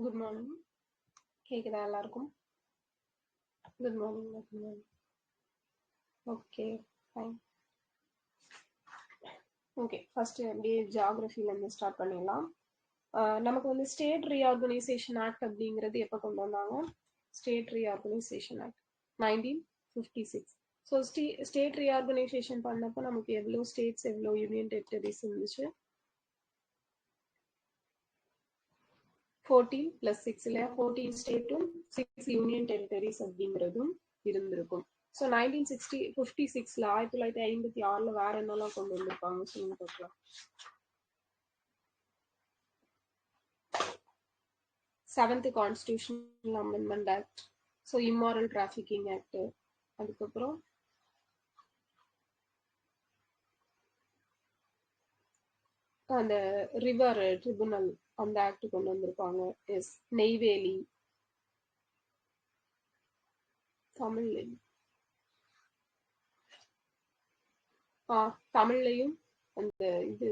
Good morning. கேக்குதா எல்லாருக்கும்? Good morning. Good morning. Okay, fine. Okay, first அப்படியே ஜியாகிரஃபிலேருந்து start பண்ணிடலாம். நமக்கு வந்து ஸ்டேட் ரீஆர்கனைசேஷன் ஆக்ட் அப்படிங்கிறது எப்போ கொண்டு வந்தாங்க? State reorganisation act 1956. So state reorganisation பண்ணப்போ நமக்கு எவ்வளோ ஸ்டேட்ஸ் எவ்வளோ யூனியன் டெரிட்டரிஸ் இருந்துச்சு? 14 + 6 இல்லையா? 14 ஸ்டேட்டும் 6 யூனியன் டெரிட்டரிஸ் அப்படிங்கிறதும் இருந்திருக்கும். ஸோ 1956 1956ல வேற என்னெல்லாம் கொண்டு வந்திருப்பாங்க சொல்லுங்க பார்க்கலாம். 7th constitutional amendment act, so immoral trafficking act, அதுக்கப்புறம் அந்த ரிவர் ட்ரிபுனல் அந்த ஆக்ட் கொண்டு வந்திருப்பாங்க. எஸ், நெய்வேலி. தமிழ்லையும் அந்த இது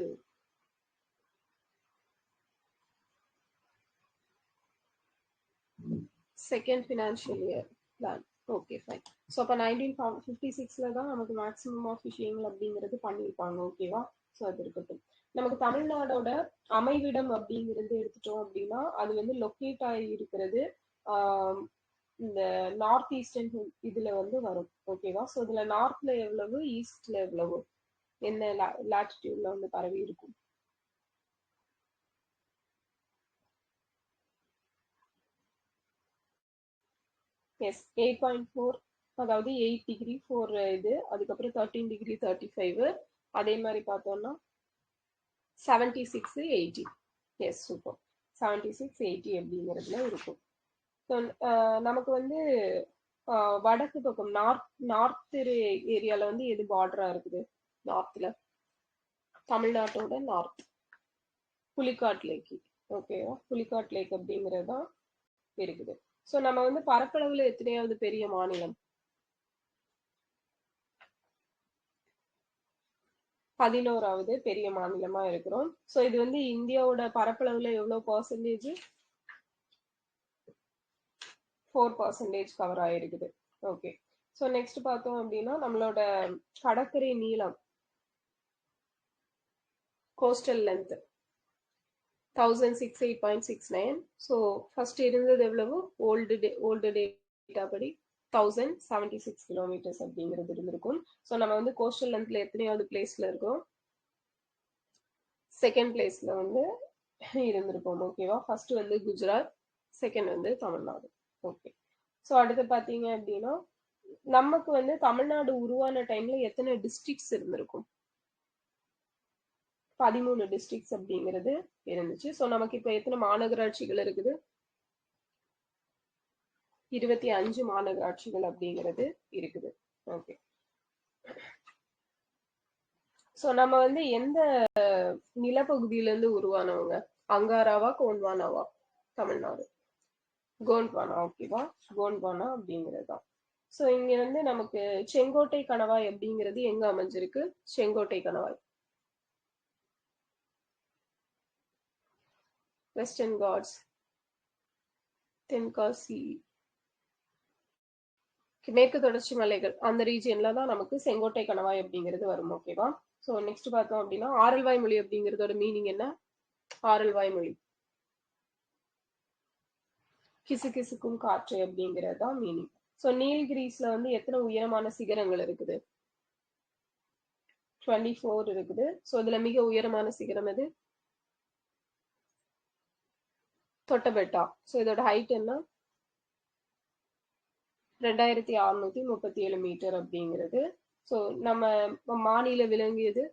second financial year plan. Okay, fine. So அப்போ 1956ல தான் நமக்கு மேக்ஸிமம் ஆஃப் விஷயங்கள் அப்படிங்கிறது பண்ணியிருப்பாங்க. ஓகேவா? ஸோ அது இருக்கட்டும். நமக்கு தமிழ்நாடோட அமைவிடம் அப்படிங்கிறது எடுத்துட்டோம் அப்படின்னா அது வந்து லொக்கேட் ஆகி இருக்கிறது இந்த நார்த் ஈஸ்டர்ன் இதுல வந்து வரும். ஓகேவா? ஸோ இதுல நார்த்ல எவ்வளவு, ஈஸ்ட்ல எவ்வளவு, என்ன லாட்டிடியூட்ல வந்து பரவி இருக்கும்? எஸ், 8.4, அதாவது 8 டிகிரி 4 இது, அதுக்கப்புறம் 13 டிகிரி 35, அதே மாதிரி பார்த்தோம்னா 76 80. S, super. 76 80 அப்படிங்கிறதுல இருக்கும். ஸோ நமக்கு வந்து வடக்கு பக்கம் நார்த் ஏரியால வந்து எது பார்டரா இருக்குது? நார்த்ல தமிழ்நாட்டோட நார்த் புலிகாட் லேக். ஓகேவா? புலிகாட் லேக் அப்படிங்கிறது தான் இருக்குது. ஸோ நம்ம வந்து பரப்பளவுல எத்தனையாவது பெரிய மாநிலம்? 11வது பெரிய மாநிலமா இருக்கிறோம். ஸோ இது வந்து இந்தியாவோட பரப்பளவுல எவ்வளவு பர்சன்டேஜ்? 4% கவர் ஆயிருக்குது. ஓகே. ஸோ நெக்ஸ்ட் பார்த்தோம் அப்படின்னா நம்மளோட கடற்கரை நீளம், கோஸ்டல் லென்த் 1068.69. ஸோ ஃபர்ஸ்ட் இருந்தது எவ்வளவு? ஓல்டு டேட்டா படி 1076 கிலோமீட்டர்ஸ் அப்படிங்கிறது இருந்திருக்கும். ஸோ நம்ம வந்து கோஸ்டல் லென்த்ல எத்தனையாவது பிளேஸ்ல இருக்கோம்? செகண்ட் பிளேஸ்ல வந்து இருந்திருக்கும். ஓகேவா? ஃபர்ஸ்ட் வந்து குஜராத், செகண்ட் வந்து தமிழ்நாடு. ஓகே. ஸோ அடுத்து பார்த்தீங்க அப்படின்னா நமக்கு வந்து தமிழ்நாடு உருவான டைம்ல எத்தனை டிஸ்ட்ரிக்ட்ஸ் இருந்திருக்கும்? 13 டிஸ்ட்ரிக்ட்ஸ் அப்படிங்கிறது இருந்துச்சு. ஸோ நமக்கு இப்போ எத்தனை மாநகராட்சிகள் இருக்குது? 25 மாநகராட்சிகள் அப்படிங்கிறது இருக்குது. ஓகே. ஸோ நம்ம வந்து எந்த நிலப்பகுதியில இருந்து உருவானவங்க? அங்காராவா கோண்ட்வானாவா? தமிழ்நாடு கோண்ட்வானா. ஓகேவா? கோண்ட்வானா அப்படிங்கிறது தான். ஸோ இங்க வந்து நமக்கு செங்கோட்டை கணவாய் அப்படிங்கிறது எங்க அமைஞ்சிருக்கு? செங்கோட்டை கணவாய் வெஸ்டர்ன் காட்ஸ், தென்காசி, மேற்கு தொடர்ச்சி மலைகள் அந்த ரீஜியன்ல தான் நமக்கு செங்கோட்டை கணவாய் அப்படிங்கிறது வரும். ஓகேவா? ஸோ நெக்ஸ்ட் பார்த்தோம் அப்படின்னா ஆரல்வாய் மொழி அப்படிங்கிறதோட மீனிங் என்ன? ஆரல்வாய் மொழி கிசுகிசுக்கும் காற்று அப்படிங்கிறது தான் மீனிங். ஸோ நீல்கிரிஸ்ல வந்து எத்தனை உயரமான சிகரங்கள் இருக்குது? 24 இருக்குது. ஸோ இதுல மிக உயரமான சிகரம் எது? தொட்டபெட்டா. ஸோ இதோட ஹைட் என்ன? 2637 மீட்டர் அப்படிங்கிறது. ஸோ நம்ம மாநில விலங்கியது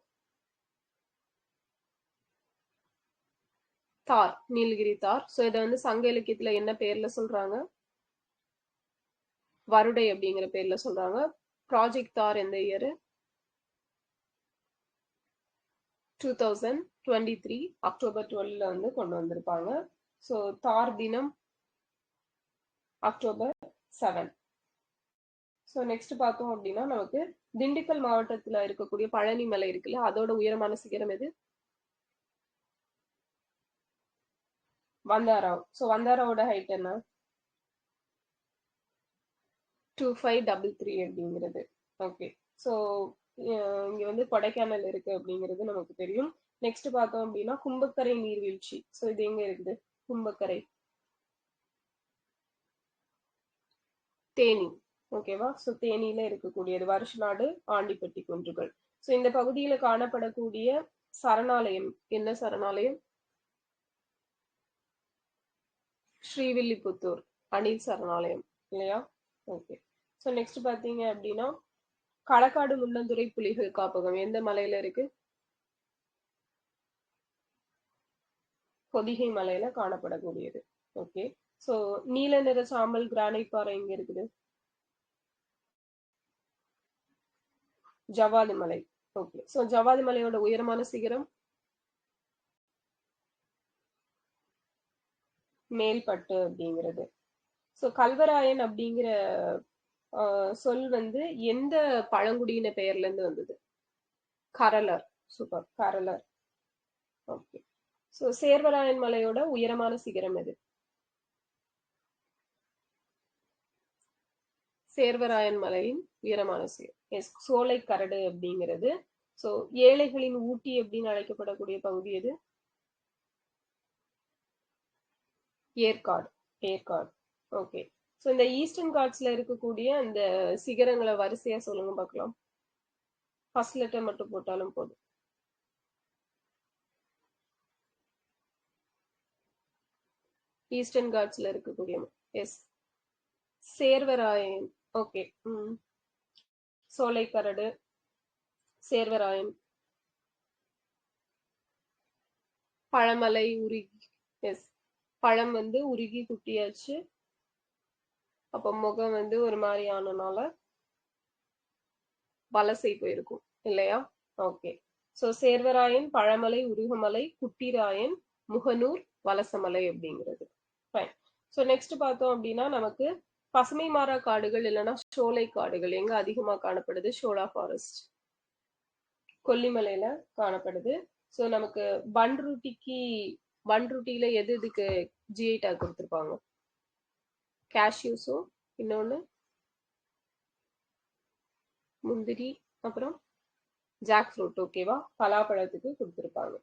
தார், நீலகிரி தார். ஸோ இதை வந்து சங்க இலக்கியத்துல என்ன பேர்ல சொல்றாங்க? வருடை அப்படிங்கிற பேர்ல சொல்றாங்க. ப்ராஜெக்ட் தார் எந்த இயர்? 2023 அக்டோபர் 12 வந்து கொண்டு வந்திருப்பாங்க. ஸோ தார் தினம் அக்டோபர் 7. ஸோ நெக்ஸ்ட் பார்த்தோம் அப்படின்னா நமக்கு திண்டுக்கல் மாவட்டத்துல இருக்கக்கூடிய பழனி மலை இருக்குல்ல, அதோட உயரமான சிகரம் எது? வந்தாரா. ஸோ வந்தாராவோட ஹைட் என்ன? 2533 அப்படிங்கிறது. ஓகே. ஸோ இங்க வந்து கொடைக்கானல் இருக்கு அப்படிங்கிறது நமக்கு தெரியும். நெக்ஸ்ட் பார்த்தோம் அப்படின்னா கும்பக்கரை நீர்வீழ்ச்சி. ஸோ இது எங்க இருக்குது? கும்பக்கரை, தேனி. ஓகேவா? ஸோ தேனியில இருக்கக்கூடியது. வருஷ நாடு ஆண்டிப்பட்டி குன்றுகள். ஸோ இந்த பகுதியில காணப்படக்கூடிய சரணாலயம் என்ன சரணாலயம்? ஸ்ரீவில்லிபுத்தூர் அணில் சரணாலயம் இல்லையா? ஓகே. ஸோ நெக்ஸ்ட் பார்த்தீங்க அப்படின்னா களக்காடு முன்னந்துறை புலிகள் காப்பகம் எந்த மலையில இருக்கு? பொதிகை மலையில காணப்படக்கூடியது. ஓகே. ஸோ நீல நிற சாம்பல் கிரானைட் பாறை எங்க இருக்குது? ஜவ்வாது மலை. ஓகே. ஸோ ஜவ்வாது மலையோட உயரமான சிகரம் மேல்பட்டு அப்படிங்கிறது. ஸோ கல்வராயன் அப்படிங்கிற சொல் வந்து எந்த பழங்குடியின பெயர்ல இருந்து வந்தது? கரலர். சூப்பர், கரலர். ஓகே. ஸோ சேர்வராயன் மலையோட உயரமான சிகரம் எது? சேர்வராயன் மலையின் உயரமான சிகரம் எஸ் சோலை கரடு அப்படிங்கிறது. ஸோ ஏழைகளின் ஊட்டி அப்படின்னு அழைக்கப்படக்கூடிய பகுதி எது? ஏற்காடு. ஏற்காடு. ஓகே. ஸோ இந்த ஈஸ்டர்ன் காட்ஸ்ல இருக்கக்கூடிய அந்த சிகரங்களை வரிசையா சொல்லுங்க பார்க்கலாம். ஃபர்ஸ்ட் லெட்டர் மட்டும் போட்டாலும் போதும். ஈஸ்டர்ன் காட்ஸ்ல இருக்கக்கூடிய எஸ் சேர்வராயன். ஓகே. சோலைக்கரடு, சேர்வராயன், பழமலை, உருகி. எஸ், பழம் வந்து உருகி குட்டியாச்சு. அப்போ முகம் வந்து ஒரு மாதிரி ஆனனால வலசை போயிருக்கும் இல்லையா? ஓகே. ஸோ சேர்வராயன், பழமலை, உருகமலை, குட்டிராயன், முகநூர், வலசமலை அப்படிங்கிறது. ஃபைன். ஸோ நெக்ஸ்ட் பார்த்தோம் அப்படின்னா நமக்கு பசுமை மாறா காடுகள் இல்லைன்னா சோலை காடுகள் எங்க அதிகமா காணப்படுது? ஷோலா ஃபாரஸ்ட் கொல்லிமலையில காணப்படுது. ஸோ நமக்கு பன்ருட்டியில எது இதுக்கு ஜிஐ டேக் கொடுத்துருப்பாங்க? கேஷ்யூஸும் இன்னொன்னு முந்திரி, அப்புறம் ஜாக் ஃப்ரூட். ஓகேவா? பலாப்பழத்துக்கு கொடுத்துருப்பாங்க.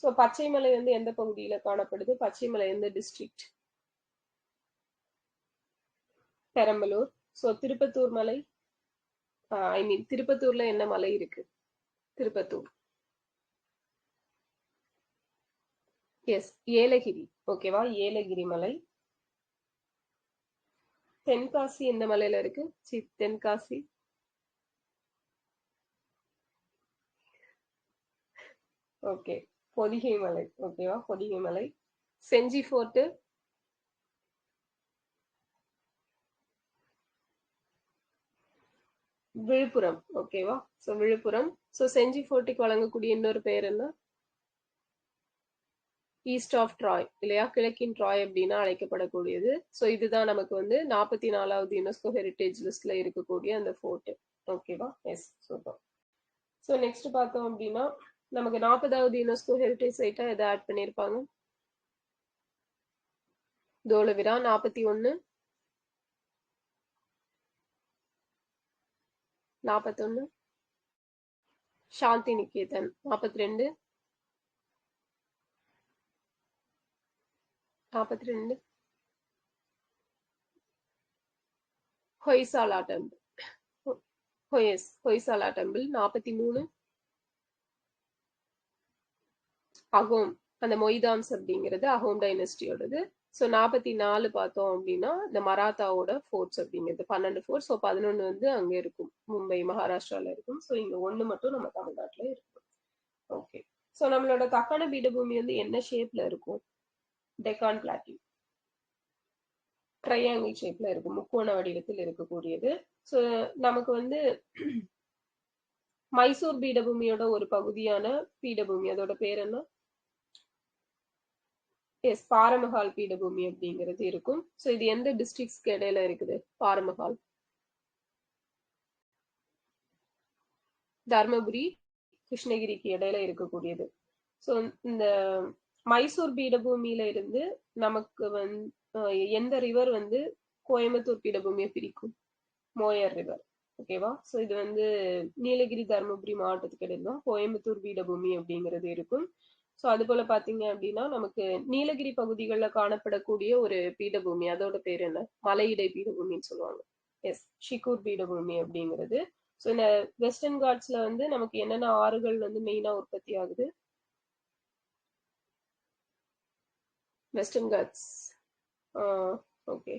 ஸோ பச்சைமலை வந்து எந்த பகுதியில காணப்படுது? பச்சைமலை எந்த டிஸ்ட்ரிக்ட்? பெரம்பலூர். ஸோ திருப்பத்தூர் மலை, ஐ மீன் திருப்பத்தூர்ல என்ன மலை இருக்கு? திருப்பத்தூர். எஸ், ஏலகிரி. ஓகேவா? ஏலகிரி மலை. தென்காசி எந்த மலையில இருக்கு? தென்காசி ஓகே, பொதிகை மலை. ஓகேவா? பொதிகை மலை. செஞ்சி ஃபோர்ட் விழுப்புரம். ஓகேவா? ஸோ விழுப்புரம். ஸோ செஞ்சி ஃபோர்ட்டுக்கு வழங்கக்கூடிய இன்னொரு பெயர் என்ன? ஈஸ்ட் ஆஃப் ட்ராய் இல்லையா? கிழக்கின் ட்ராய் அப்படின்னு அழைக்கப்படக்கூடியது. ஸோ இதுதான் நமக்கு வந்து 44வது யுனெஸ்கோ ஹெரிட்டேஜ் லிஸ்ட்ல இருக்கக்கூடிய அந்த ஃபோர்ட். ஓகேவா? S, super. ஸோ நெக்ஸ்ட் பார்த்தோம் அப்படின்னா நமக்கு 40வது யுனெஸ்கோ ஹெரிட்டேஜ் சைட்டா எதை ஆட் பண்ணியிருப்பாங்க? தோலவிரா. 41, 41 சாந்தி நிகேதன். 42, 42 ஹொய்சாலா டெம்பிள். ஹொய்சாலா டெம்பிள். 43 அகோம். அந்த மொய்தான்ஸ் அப்படிங்கிறது அகோம் டைனஸ்டியோடது. ஸோ 44 பார்த்தோம் அப்படின்னா இந்த மராத்தாவோட ஃபோர்ட்ஸ் அப்படிங்கிறது 12 ஃபோர்ட்ஸ். ஸோ 11 வந்து அங்க இருக்கும், மும்பை மகாராஷ்டிரால இருக்கும். ஸோ இங்க 1 மட்டும் நம்ம தமிழ்நாட்டுல இருக்கும். ஓகே. ஸோ நம்மளோட தக்கான பீடபூமி வந்து என்ன ஷேப்ல இருக்கும்? டெக்கான் பிளாட்டியூ ட்ரையாங்கிள் ஷேப்ல இருக்கும், முக்கோண வடிவத்தில் இருக்கக்கூடியது. ஸோ நமக்கு வந்து மைசூர் பீடபூமியோட ஒரு பகுதியான பீடபூமி, அதோட பேர் என்ன? எஸ், பாரமஹால் பீடபூமி அப்படிங்கிறது இருக்கும். ஸோ இது எந்த டிஸ்ட்ரிக்ட்ஸ்க்கு இடையில இருக்குது? பாரமஹால் தர்மபுரி, கிருஷ்ணகிரிக்கு இடையில இருக்கக்கூடியது. ஸோ இந்த மைசூர் பீடபூமியில இருந்து நமக்கு எந்த ரிவர் வந்து கோயம்புத்தூர் பீடபூமியை பிரிக்கும்? மோயர் ரிவர். ஓகேவா? ஸோ இது வந்து நீலகிரி தருமபுரி மாவட்டத்துக்கு இடையில தான் கோயம்புத்தூர் பீடபூமி அப்படிங்கிறது இருக்கும். ஸோ அது போல பாத்தீங்க அப்படின்னா நமக்கு நீலகிரி பகுதிகளில் காணப்படக்கூடிய ஒரு பீடபூமி, அதோட பேர் என்ன? மலையிடை பீடபூமின்னு சொல்லுவாங்க. எஸ், ஷிகூர் பீடபூமி அப்படிங்கிறது. ஸோ இந்த வெஸ்டர்ன் காட்ஸ்ல வந்து நமக்கு என்னென்ன ஆறுகள் வந்து மெயினா உற்பத்தி ஆகுது? Western Ghats, okay,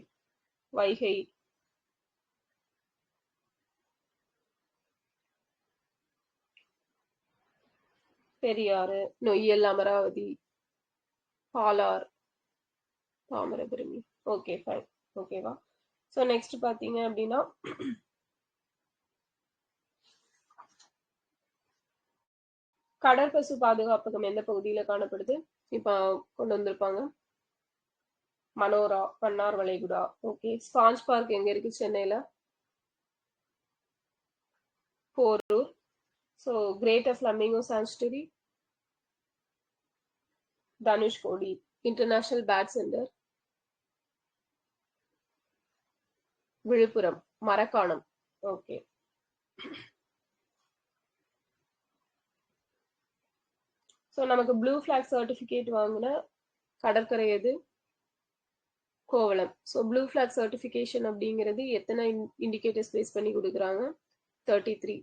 Vaigai, Periyar, Noyyal, Amaravathi, Palar, Thamirabarani. Okay, fine. ஓகேவா? ஸோ நெக்ஸ்ட் பாத்தீங்க அப்படின்னா கடற்பசு பாதுகாப்பகம் எந்த பகுதியில காணப்படுது? இப்ப கொண்டு வந்திருப்பாங்க. மனோரா, பன்னார் வளைகுடா. ஓகே. ஸ்பாஞ்ச் பார்க் எங்க இருக்கு? சென்னையில. Porur. So greater flamingo sanctuary, Dhanushkodi. International bat centre, Villupuram. Marakkanam. Okay. So நமக்கு ப்ளூ ஃபிளாக் சர்டிஃபிகேட் வாங்கின கடற்கரை எது? Kovalam. So blue flag certification அப்படிங்கிறது எத்தனை இண்டிகேட்டர்ஸ் பேஸ் பண்ணி கொடுக்குறாங்க? 33.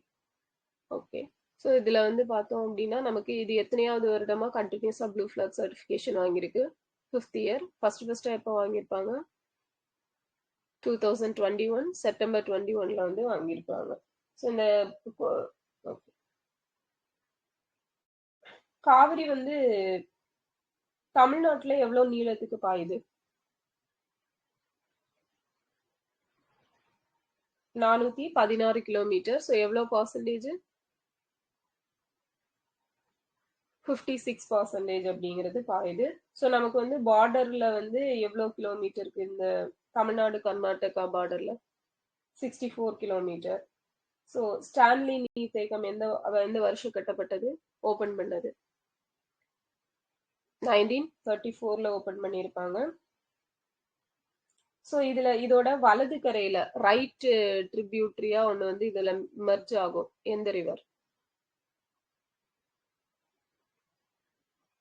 ஓகே. ஸோ இதில் வந்து பார்த்தோம் அப்படின்னா நமக்கு இது எத்தனையாவது வருடமா கண்டினியூஸாக ப்ளூ ஃபிளாக் சர்டிஃபிகேஷன் வாங்கியிருக்கு? 5th year. ஃபர்ஸ்ட் எப்போ வாங்கியிருப்பாங்க? 2021 செப்டம்பர் 21ல வந்து வாங்கியிருப்பாங்க. ஸோ இந்த காவிரி வந்து தமிழ்நாட்டுல எவ்வளவு நீளத்துக்கு பாயுது? 416 கிலோமீட்டர். ஸோ எவ்வளவு பர்சன்டேஜ்? 56% அப்படிங்கிறது பாயுது. ஸோ நமக்கு வந்து பார்டர்ல வந்து எவ்வளவு கிலோமீட்டருக்கு இந்த தமிழ்நாடு கர்நாடகா பார்டர்ல? 64 கிலோமீட்டர். ஸோ ஸ்டான்லி நீர்த்தேக்கம் எந்த வருஷம் கட்டப்பட்டது, ஓபன் பண்ணது? 1934ல ஓபன் பண்ணியிருப்பாங்க. ஸோ இதோட வலது கரையில ரைட் ட்ரிபியூட்ரியா ஒன்று வந்து இதுல மெர்ஜ் ஆகும். எந்த ரிவர்?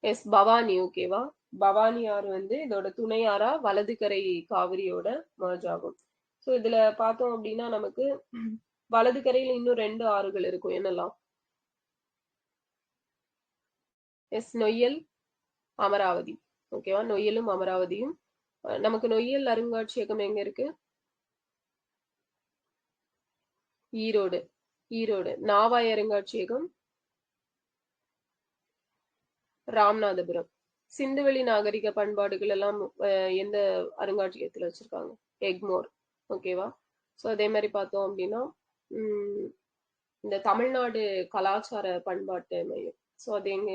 எஸ், பவானி. ஓகேவா? பவானி ஆறு வந்து இதோட துணையாரா வலது கரை காவிரியோட மர்ஜ் ஆகும். ஸோ இதுல பார்த்தோம் அப்படின்னா நமக்கு வலது கரையில இன்னும் 2 ஆறுகள் இருக்கும். என்னெல்லாம்? எஸ், நொய்யல், அமராவதி. ஓகேவா? நொய்யலும் அமராவதியும். நமக்கு நொய்யல் அருங்காட்சியகம் எங்க இருக்கு? ஈரோடு. ஈரோடு. நாவாய் அருங்காட்சியகம் ராமநாதபுரம். சிந்துவெளி நாகரிக பண்பாடுகள் எல்லாம் எந்த அருங்காட்சியகத்துல வச்சிருக்காங்க? எக்மோர். ஓகேவா? ஸோ அதே மாதிரி பார்த்தோம் அப்படின்னா இந்த தமிழ்நாடு கலாச்சார பண்பாட்டு மையம், ஸோ அது எங்க?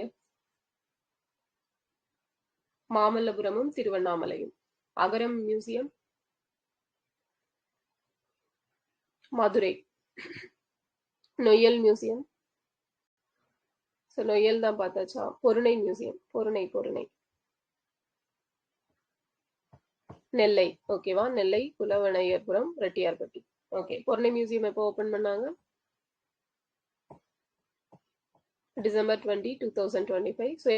மாமல்லபுரமும் திருவண்ணாமலையும். Agaram museum Madurai. Noyyal museum, so Noyyal தான் பார்த்தாச்சா? பொருணை மியூசியம், பொருணை. நெல்லை. ஓகேவா? நெல்லை, புலவனையர்புரம், ரெட்டியார்பட்டி. ஓகே. பொருணை மியூசியம் எப்போ ஓபன் பண்ணாங்க? டிசம்பர் 20, 2025. ஸோ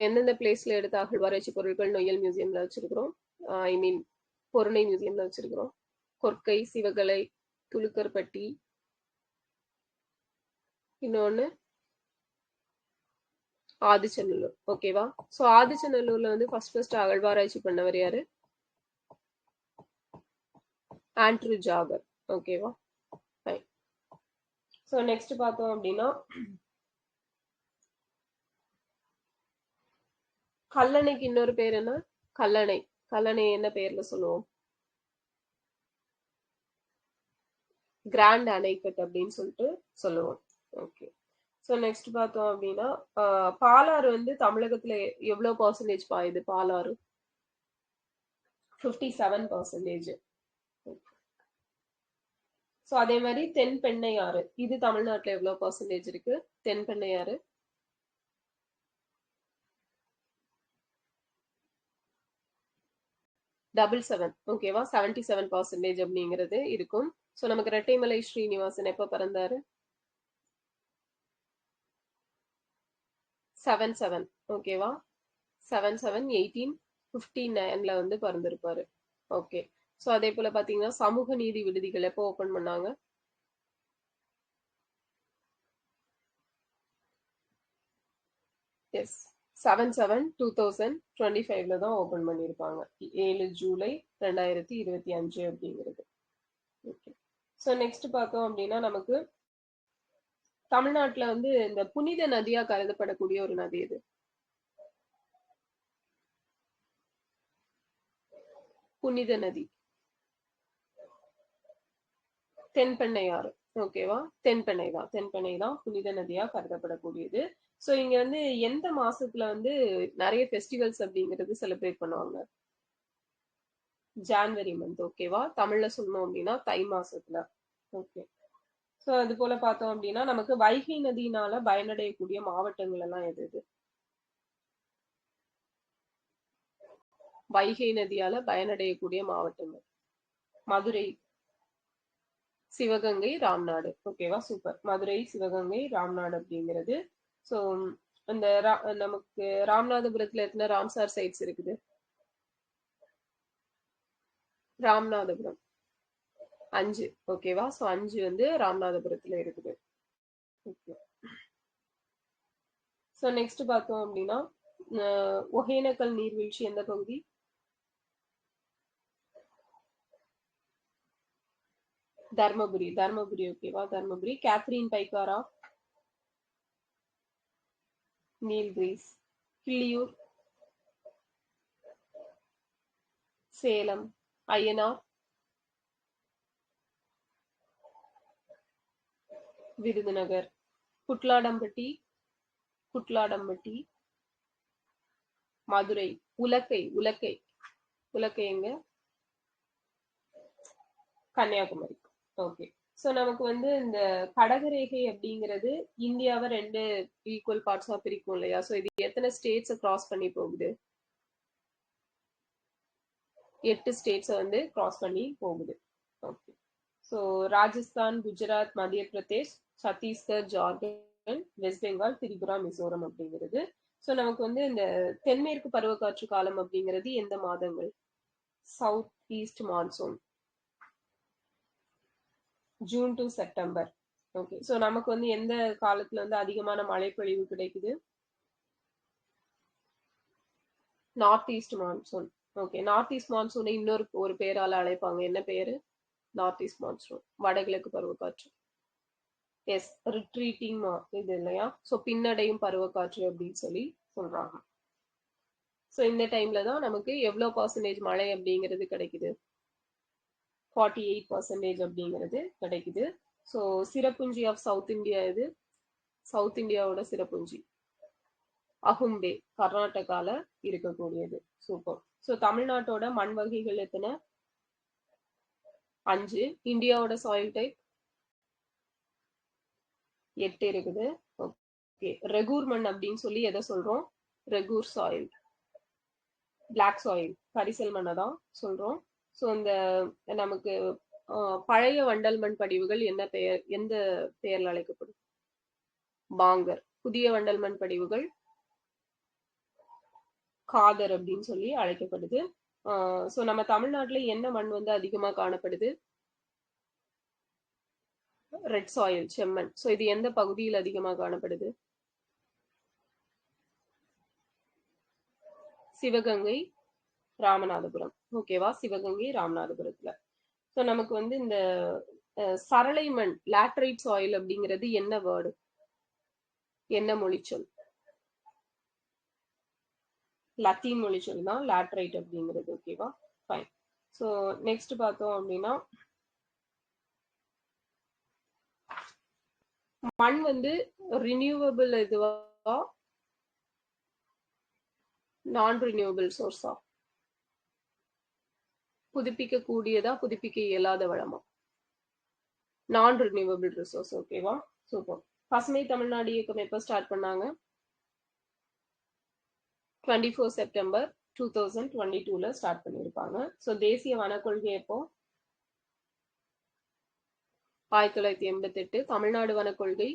எந்தெந்த பிளேஸ்ல எடுத்த அகழ்வாராய்ச்சி பொருட்கள் நொய்யல் மியூசியம்ல வச்சிருக்கிறோம்? ஐ மீன் பொருணை மியூசியம்ல வச்சிருக்கிறோம். கொற்கை, சிவகலை, துலுக்கர்பட்டி, இன்னொன்னு ஆதிச்சநல்லூர். ஓகேவா? ஸோ ஆதிச்சநல்லூர்ல வந்து ஃபர்ஸ்ட் அகழ்வாராய்ச்சி பண்ணவர் யாரு? ஆண்ட்ரூ ஜாகர். ஓகேவா? ஃபைன். ஸோ நெக்ஸ்ட் பார்த்தோம் அப்படின்னா கல்லணைக்கு இன்னொரு பேர் என்ன? கல்லணை என்ன பேர்ல சொல்லுவோம்? கிராண்ட் அணைக்கட் அப்படின்னு சொல்லிட்டு சொல்லுவோம். ஓகே. ஸோ நெக்ஸ்ட் பார்த்தோம் அப்படின்னா பாலாறு வந்து தமிழகத்துல எவ்வளவு பர்சன்டேஜ் பாயுது? பாலாறு 57%. ஸோ அதே மாதிரி தென்பெண்ணையாறு, இது தமிழ்நாட்டுல எவ்வளவு பர்சன்டேஜ் இருக்கு? தென்பெண்ணையாறு 77 ஓகேவா 77% அப்படிங்கிறது இருக்கும். ஸோ நமக்கு ரெட்டைமலை ஸ்ரீனிவாசன் எப்ப பிறந்தாரு? 77 ஓகேவா 77 1859 வந்து பிறந்திருப்பாரு. ஓகே. ஸோ அதே போல பாத்தீங்கன்னா சமூக நீதி விடுதிகள் எப்போ ஓபன் பண்ணாங்க? எஸ் 7/7/2025 தான் ஓபன் பண்ணியிருப்பாங்க. 7 ஜூலை 2025 அப்படிங்கிறது. ஓகே. ஸோ நெக்ஸ்ட் பார்த்தோம் அப்படின்னா நமக்கு தமிழ்நாட்டுல வந்து இந்த புனித நதியா கருதப்படக்கூடிய ஒரு நதி இது. புனித நதி தென்பெண்ணையாறு. ஓகேவா தென்பெண்ணை தான் புனித நதியா கருதப்படக்கூடியது. ஸோ இங்க வந்து எந்த மாசத்துல வந்து நிறைய ஃபெஸ்டிவல்ஸ் அப்படிங்கிறது செலிப்ரேட் பண்ணுவாங்க? January month. ஓகேவா தமிழ்ல சொன்னோம் அப்படின்னா தை மாசத்துல. ஓகே. ஸோ அது போல பார்த்தோம் அப்படின்னா நமக்கு வைகை நதியினால பயனடையக்கூடிய மாவட்டங்கள் எல்லாம் எது எது? வைகை நதியால பயனடையக்கூடிய மாவட்டங்கள் மதுரை, சிவகங்கை, ராம்நாடு. ஓகேவா சூப்பர். மதுரை, சிவகங்கை, ராம்நாடு அப்படிங்கிறது. ஸோ அந்த நமக்கு ராமநாதபுரத்துல எத்தனை ராம்சார் சைட்ஸ் இருக்குது? ராமநாதபுரம் 5. ஓகேவா ஸோ 5 வந்து ராமநாதபுரத்துல இருக்குது. ஓகே. ஸோ நெக்ஸ்ட் பார்த்தோம் அப்படின்னா ஒகேனக்கல் நீர்வீழ்ச்சி எந்த பகுதி? தர்மபுரி. ஓகேவா தர்மபுரி. கேத்ரின் பைக்காரா, நீல்கிரிஸ். கிள்ளியூர், சேலம். அய்யனார், விருதுநகர். குட்லாடம்பட்டி, மதுரை. உலக்கை எங்க? கன்னியாகுமரி. ஓகே. ஸோ நமக்கு வந்து இந்த கடகரேகை அப்படிங்கிறது இந்தியாவை 2 ஈக்குவல் பார்ட்ஸா பிரிக்கும் இல்லையா? ஸோ இது எத்தனை ஸ்டேட்ஸை கிராஸ் பண்ணி போகுது? 8 ஸ்டேட்ஸை வந்து கிராஸ் பண்ணி போகுது. ஓகே. ஸோ ராஜஸ்தான், குஜராத், மத்திய பிரதேஷ், சத்தீஸ்கர், ஜார்க்கண்ட், வெஸ்ட் பெங்கால், திரிபுரா, மிசோரம் அப்படிங்கிறது. ஸோ நமக்கு வந்து இந்த தென்மேற்கு பருவக்காற்று காலம் அப்படிங்கிறது எந்த மாதங்கள்? South east monsoon June to September. Okay. So நமக்கு வந்து எந்த காலத்துல வந்து அதிகமான மழைப்பொழிவு கிடைக்குது? North east monsoon. Okay. North east மான்சூனை இன்னொரு ஒரு பேரால அழைப்பாங்க. என்ன பேரு? நார்த் ஈஸ்ட் மான்சூன் வடகிழக்கு பருவக்காற்று. எஸ் ரிட்ரீட்டிங் இது இல்லையா? ஸோ பின்னடையும் பருவக்காற்று அப்படின்னு சொல்லி சொல்றாங்க. ஸோ இந்த டைம்ல தான் நமக்கு எவ்வளோ பர்சன்டேஜ் மழை அப்படிங்கிறது கிடைக்குது? 48% அப்படிங்கிறது கிடைக்குது. So Cherrapunji of south India இது சவுத் இந்தியாவோட சிறப்புஞ்சி அகும்பே கர்நாடகால இருக்கக்கூடியது. சூப்பர். ஸோ தமிழ்நாட்டோட மண் வகைகள் எத்தனை? 5. இந்தியாவோட சாயில் டைப் 8 இருக்குது. ஓகே. ரெகூர் மண் அப்படின்னு சொல்லி எதை சொல்றோம்? ரெகூர் சாயில், பிளாக் சாயில், கரிசல் மண்ணை தான் சொல்றோம். ஸோ இந்த நமக்கு பழைய வண்டல் மண் படிவுகள் எந்த பெயர்ல அழைக்கப்படும்? பாங்கர். புதிய வண்டல் மண் படிவுகள் காதர் அப்படின்னு சொல்லி அழைக்கப்படுது. ஸோ நம்ம தமிழ்நாட்டுல என்ன மண் வந்து அதிகமா காணப்படுது? ரெட் சாயில், செம்மண். ஸோ இது எந்த பகுதியில் அதிகமாக காணப்படுது? சிவகங்கை, ராமநாதபுரம். ஓகேவா சிவகங்கை, ராமநாதபுரத்துல. ஸோ நமக்கு வந்து இந்த சரளை மண் லேட்ரைட் சாயில் அப்படிங்கிறது என்ன வேர்டு? என்ன மொழிச்சொல்? லத்தீன் மொழிச்சொல் தான் லேட்ரைட் அப்படிங்கிறது. ஓகேவா ஃபைன். ஸோ நெக்ஸ்ட் பார்த்தோம் அப்படின்னா மண் வந்து ரினியூவபிள் இதுவா நான் ரினியூவபிள் சோர்ஸா? புதுப்பிக்க கூடியதா புதுப்பிக்க இயலாத வளமா? நான் ரினியூவபிள் ரிசோர்ஸ். ஓகேவா சூப்பர். பசுமை தமிழ்நாடு இயக்கம் எப்போ ஸ்டார்ட் பண்ணாங்க? 24 செப்டம்பர் 2022ல ஸ்டார்ட் பண்ணியிருப்பாங்க. ஸோ தேசிய வனக்கொள்கை எப்போ 1988, தமிழ்நாடு வனக்கொள்கை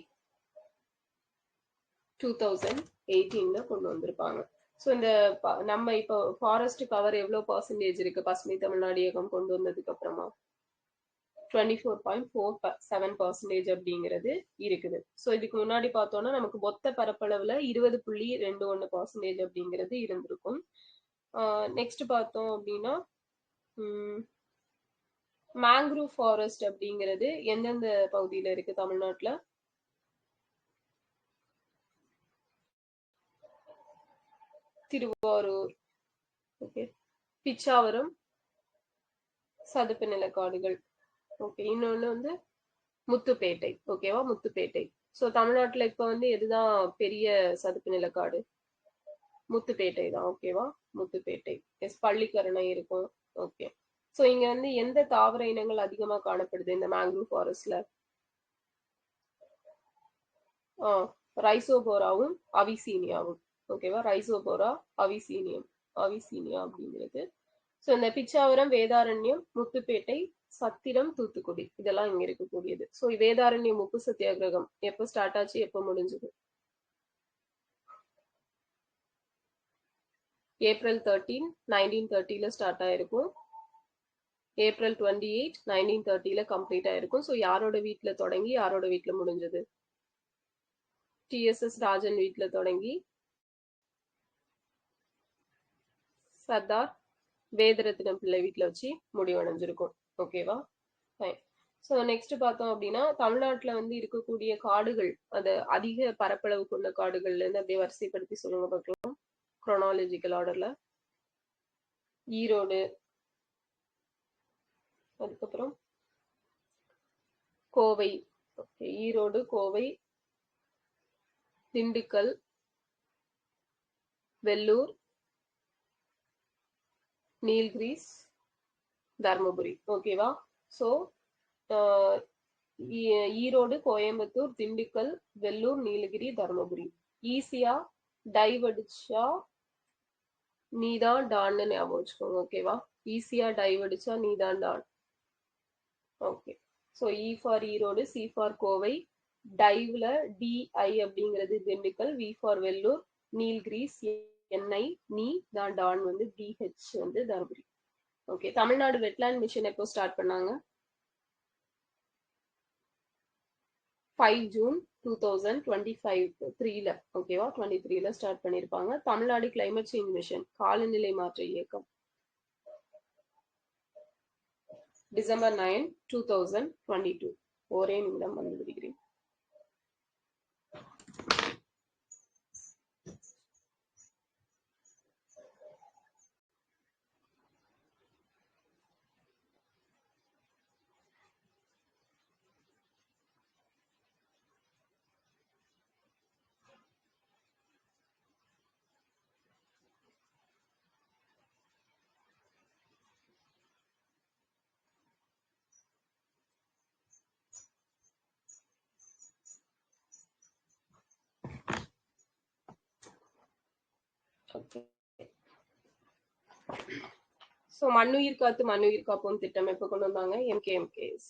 2018ல கொண்டு வந்திருப்பாங்க. ஸோ இந்த நம்ம இப்போ ஃபாரஸ்ட் கவர் எவ்வளவு பர்சன்டேஜ் இருக்கு பசுமை தமிழ்நாடு இயக்கம் கொண்டு வந்ததுக்கு அப்புறமா 24.47% அப்படிங்கிறது இருக்குது. ஸோ இதுக்கு முன்னாடி பார்த்தோம்னா நமக்கு மொத்த பரப்பளவுல 20.21% அப்படிங்கிறது இருந்திருக்கும். நெக்ஸ்ட் பார்த்தோம் அப்படின்னா மேங்க்ரூவ் ஃபாரஸ்ட் அப்படிங்கிறது எந்தெந்த பகுதியில இருக்கு தமிழ்நாட்டுல? திருவாரூர், ஓகே, பிச்சாவரம் சதுப்பு நிலக்காடுகள், ஓகே, இன்னொன்னு வந்து முத்துப்பேட்டை, ஓகேவா, முத்துப்பேட்டை. ஸோ தமிழ்நாட்டுல இப்ப வந்து எதுதான் பெரிய சதுப்பு நிலக்காடு? முத்துப்பேட்டை தான், ஓகேவா, முத்துப்பேட்டை. எஸ், பள்ளிக்கரணை இருக்கும். ஓகே. ஸோ இங்க வந்து எந்த தாவர இனங்கள் அதிகமா காணப்படுது இந்த மேங்க்ரூவ் ஃபாரஸ்ட்ல? ரைசோபோராவும் அவிசீனியாவும், ஓகேவா, ரைசோபோரா அவிசீனியா அப்படிங்கிறது. ஸோ இந்த பிச்சாவரம், வேதாரண்யம், முத்துப்பேட்டை, சத்திரம், தூத்துக்குடி இதெல்லாம் இங்க இருக்கக்கூடியது. ஸோ வேதாரண்யம் உப்பு சத்தியாகிரகம் எப்போ ஸ்டார்ட் ஆச்சு, எப்போ முடிஞ்சது? April 13, 1930ல ஸ்டார்ட் ஆயிருக்கும். April 28, 1930ல கம்ப்ளீட் ஆயிருக்கும். ஸோ யாரோட வீட்டுல தொடங்கி யாரோட வீட்டுல முடிஞ்சது? TSS ராஜன் வீட்டுல தொடங்கி சர்தார் வேதரத்னம் பிள்ளை வீட்டுல வச்சு முடிவடைஞ்சிருக்கும். ஓகேவா? ஸோ நெக்ஸ்ட் பார்த்தோம் அப்படின்னா தமிழ்நாட்டுல வந்து இருக்கக்கூடிய காடுகள், அது அதிக பரப்பளவு கொண்ட காடுகள்ல இருந்து அப்படியே வரிசைப்படுத்தி சொல்லுங்க பார்க்கலாம், குரோனாலஜிக்கல் ஆர்டர்ல. ஈரோடு, அதுக்கப்புறம் கோவை, ஓகே, ஈரோடு, கோவை, திண்டுக்கல், வெள்ளூர், நீல்கிரிஸ், தர்மபுரி, ஓகேவா. ஸோ ஈரோடு, கோயம்புத்தூர், திண்டுக்கல், வெள்ளூர், நீலகிரி, தர்மபுரி. ஈஸியா டைவ் அடிச்சா நீதான் டான்னு ஞாபகம் வச்சுக்கோங்க, ஓகேவா. ஈஸியா டைவ் அடிச்சா நீதான் don. Okay. So E for Erode, C for Kovai, டைவ்ல டிஐ அப்படிங்கிறது Dindigul, V for Vellore, Nilgiris NI, நீ தான் டான் வந்து டிஹெச் வந்து Dharmapuri. Okay. Tamil Nadu wetland mission எப்போ ஸ்டார்ட் பண்ணாங்க? 5 ஜூன் 2023ல, ஓகேவா, 23ல ஸ்டார்ட் பண்ணிருப்பாங்க. தமிழ்நாடு கிளைமேட் சேஞ்ச் மிஷன் காலநிலை மாற்ற இயக்கம் December 9, 2022. ஒரே நிமிடம் வந்து விடுகிறேன். ஸோ மண்ணுயிர் காத்து மண்ணுயிர் காப்போம் திட்டம் எப்போ கொண்டு வந்தாங்க? MKMKS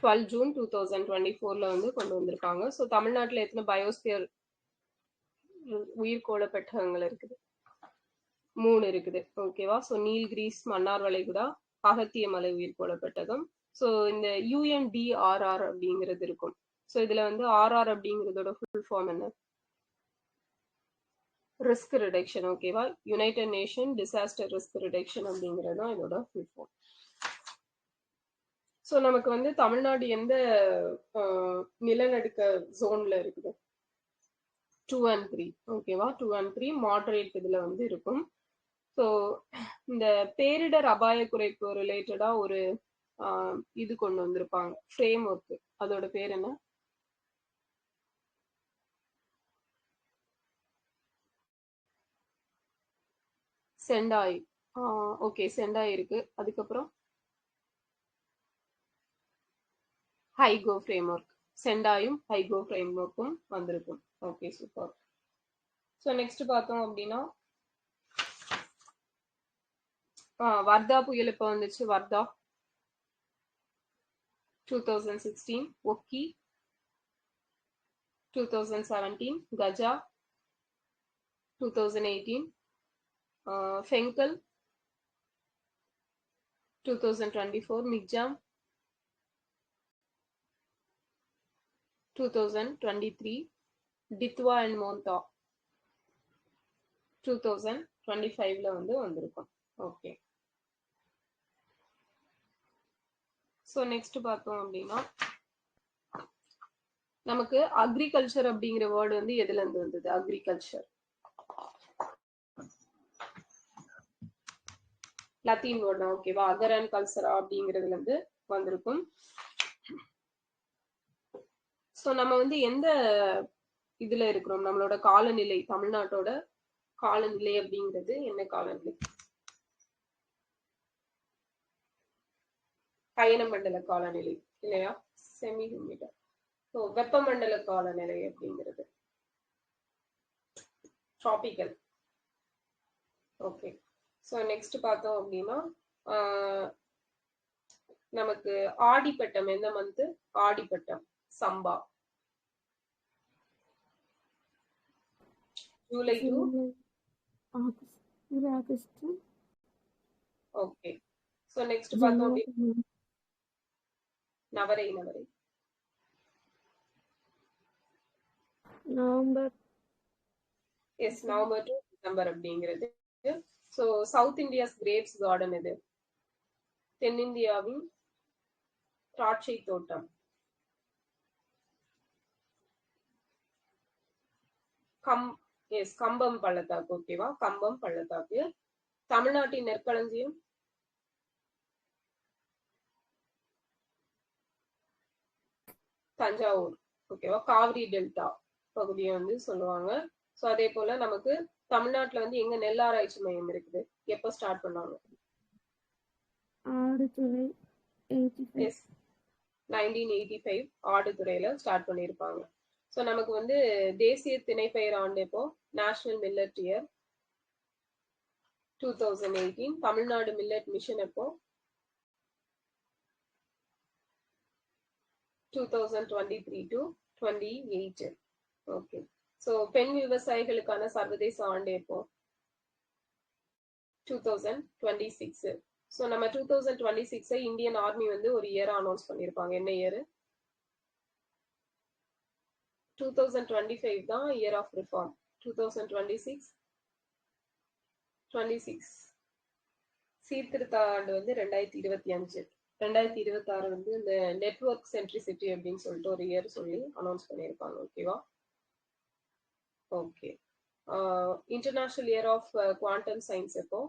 12 ஜூன் 2024ல வந்து கொண்டு வந்திருக்காங்க. ஸோ தமிழ்நாட்டில் எத்தனை பயோஸ்பியர் உயிர்கோள பெட்டகங்கள் இருக்குது? 3 இருக்குது, ஓகேவா. ஸோ நீல்கிரிஸ், மன்னார் வளைகுடா, அகத்திய மலை உயிர்கோள பெட்டகம். ஸோ இந்த UNDRR அப்படிங்கிறது இருக்கும். ஸோ இதுல வந்து RR அப்படிங்கிறதோட ஃபுல் ஃபார்ம் என்ன? ரிஸ்க் ரிடக்ஷன், ஓகேவா. United nation disaster risk reduction அப்படிங்கிறது தான் இதோட ஃபுல் ஃபார்ம். ஸோ நமக்கு வந்து தமிழ்நாடு எந்த நிலநடுக்க ஜோன்ல இருக்குது? 2 and 3, ஓகேவா. 2 and 3 மாடரேட் இதுல வந்து இருக்கும். ஸோ இந்த பேரிடர் அபாய குறைப்பு ரிலேட்டடா ஒரு இது கொண்டு வந்திருப்பாங்க, ஃப்ரேம் ஒர்க். அதோட பேர் என்ன? செண்டாய். ஓகே, செண்டாய் இருக்கு. அதுக்கப்புறம் ஹைகோ ஃப்ரேம் ஒர்க். செண்டாயும் ஹைகோ ஃப்ரேம் ஒர்க்கும் வந்திருக்கும். Okay, super. ஸோ நெக்ஸ்ட் பார்த்தோம் அப்படின்னா வர்தா புயல் இப்போ வந்துச்சு. Vardah 2016, Ockhi 2017, Gaja 2018, Fengal 2024, Michaung 2023, Ditwah and Montha 2025ல வந்து வந்திருக்கும். ஓகே. ஸோ நெக்ஸ்ட் பார்த்தோம் அப்படின்னா நமக்கு அக்ரிகல்ச்சர் அப்படிங்கிற வேர்டு வந்து எதுல இருந்து வந்தது? அக்ரிகல்ச்சர் லத்தீன் வேர்டு தான். ஓகேவா? அகர் அண்ட் கல்சரா அப்படிங்கிறதுல இருந்து வந்திருக்கும். ஸோ நம்ம வந்து எந்த இதுல இருக்கிறோம்? நம்மளோட காலநிலை, தமிழ்நாட்டோட காலநிலை அப்படிங்கிறது என்ன காலநிலை? அயனமண்டல காலநிலை இல்லையா? Semi humid. ஸோ வெப்பமண்டல காலநிலை அப்படிங்கிறது டிராபிக்கல். ஓகே. ஸோ நெக்ஸ்ட் பார்த்தோம் அப்படின்னா நமக்கு ஆடிப்பட்டம் எந்த மந்த்? ஆடிப்பட்டம் சம்பா July to August. Okay. So next பார்த்தோம் அப்படின்னா நவரை நவரை November. Yes, November to December அப்படிங்கிறது. So South India's grapes garden இது? தென்னிந்தியாவின் திராட்சை தோட்டம் கம்பம் பள்ளத்தாக்கு. ஓகேவா? கம்பம் பள்ளத்தாக்கு. தமிழ்நாட்டின் நெற்களஞ்சியம்? தஞ்சாவூர். ஓகேவா? காவிரி டெல்டா பகுதியை வந்து சொல்லுவாங்க. ஸோ அதே போல நமக்கு தமிழ்நாட்டுல வந்து எங்க நெல் ஆராய்ச்சி மையம் இருக்குது? எப்போ ஸ்டார்ட் பண்ணாங்க? ஆடுதுறை 1985 ஆடுதுறையில ஸ்டார்ட் பண்ணியிருப்பாங்க. ஸோ நமக்கு வந்து தேசிய திணைப்பயிர் ஆண்டு எப்போ? National millet year 2018. Tamil Nadu millet mission எப்போ? 2023 to 28. ஓகே. ஸோ பெண் விவசாயிகளுக்கான சர்வதேச ஆண்டு எப்போ? 2026. ஸோ நம்ம 2026 இந்தியன் ஆர்மி வந்து ஒரு இயர் அனௌன்ஸ் பண்ணியிருப்பாங்க. என்ன இயர்? 2025 தான் இயர் ஆஃப் ரிஃபார்ம். 2026 சீர்திருத்த ஆண்டு வந்து 2025. 2026 வந்து இந்த நெட்வொர்க் சென்ட்ரிசிட்டி அப்படின்னு சொல்லிட்டு ஒரு இயர் சொல்லி அனௌன்ஸ் பண்ணியிருப்பாங்க. ஓகேவா? Okay. International year of quantum science எப்போ?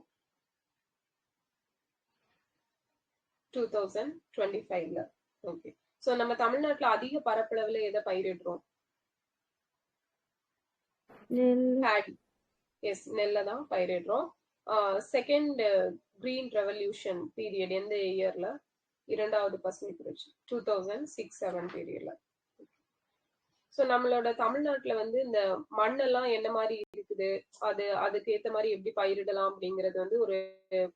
2025ல. ஓகே. ஸோ நம்ம தமிழ்நாட்டுல அதிக பரப்பளவுல எதை பயிரிடுறோம்? எஸ், நெல்லை தான் பயிரிடுறோம். செகண்ட் கிரீன் ரெவல்யூஷன் பீரியட் எந்த இயர்ல? இரண்டாவது பசுமை புரட்சி 2006-7 பீரியட்ல. ஸோ நம்மளோட தமிழ்நாட்டுல வந்து இந்த மண்ணெல்லாம் என்ன மாதிரி இருக்குது, அதுக்கு ஏத்த மாதிரி எப்படி பயிரிடலாம் அப்படிங்கிறது வந்து ஒரு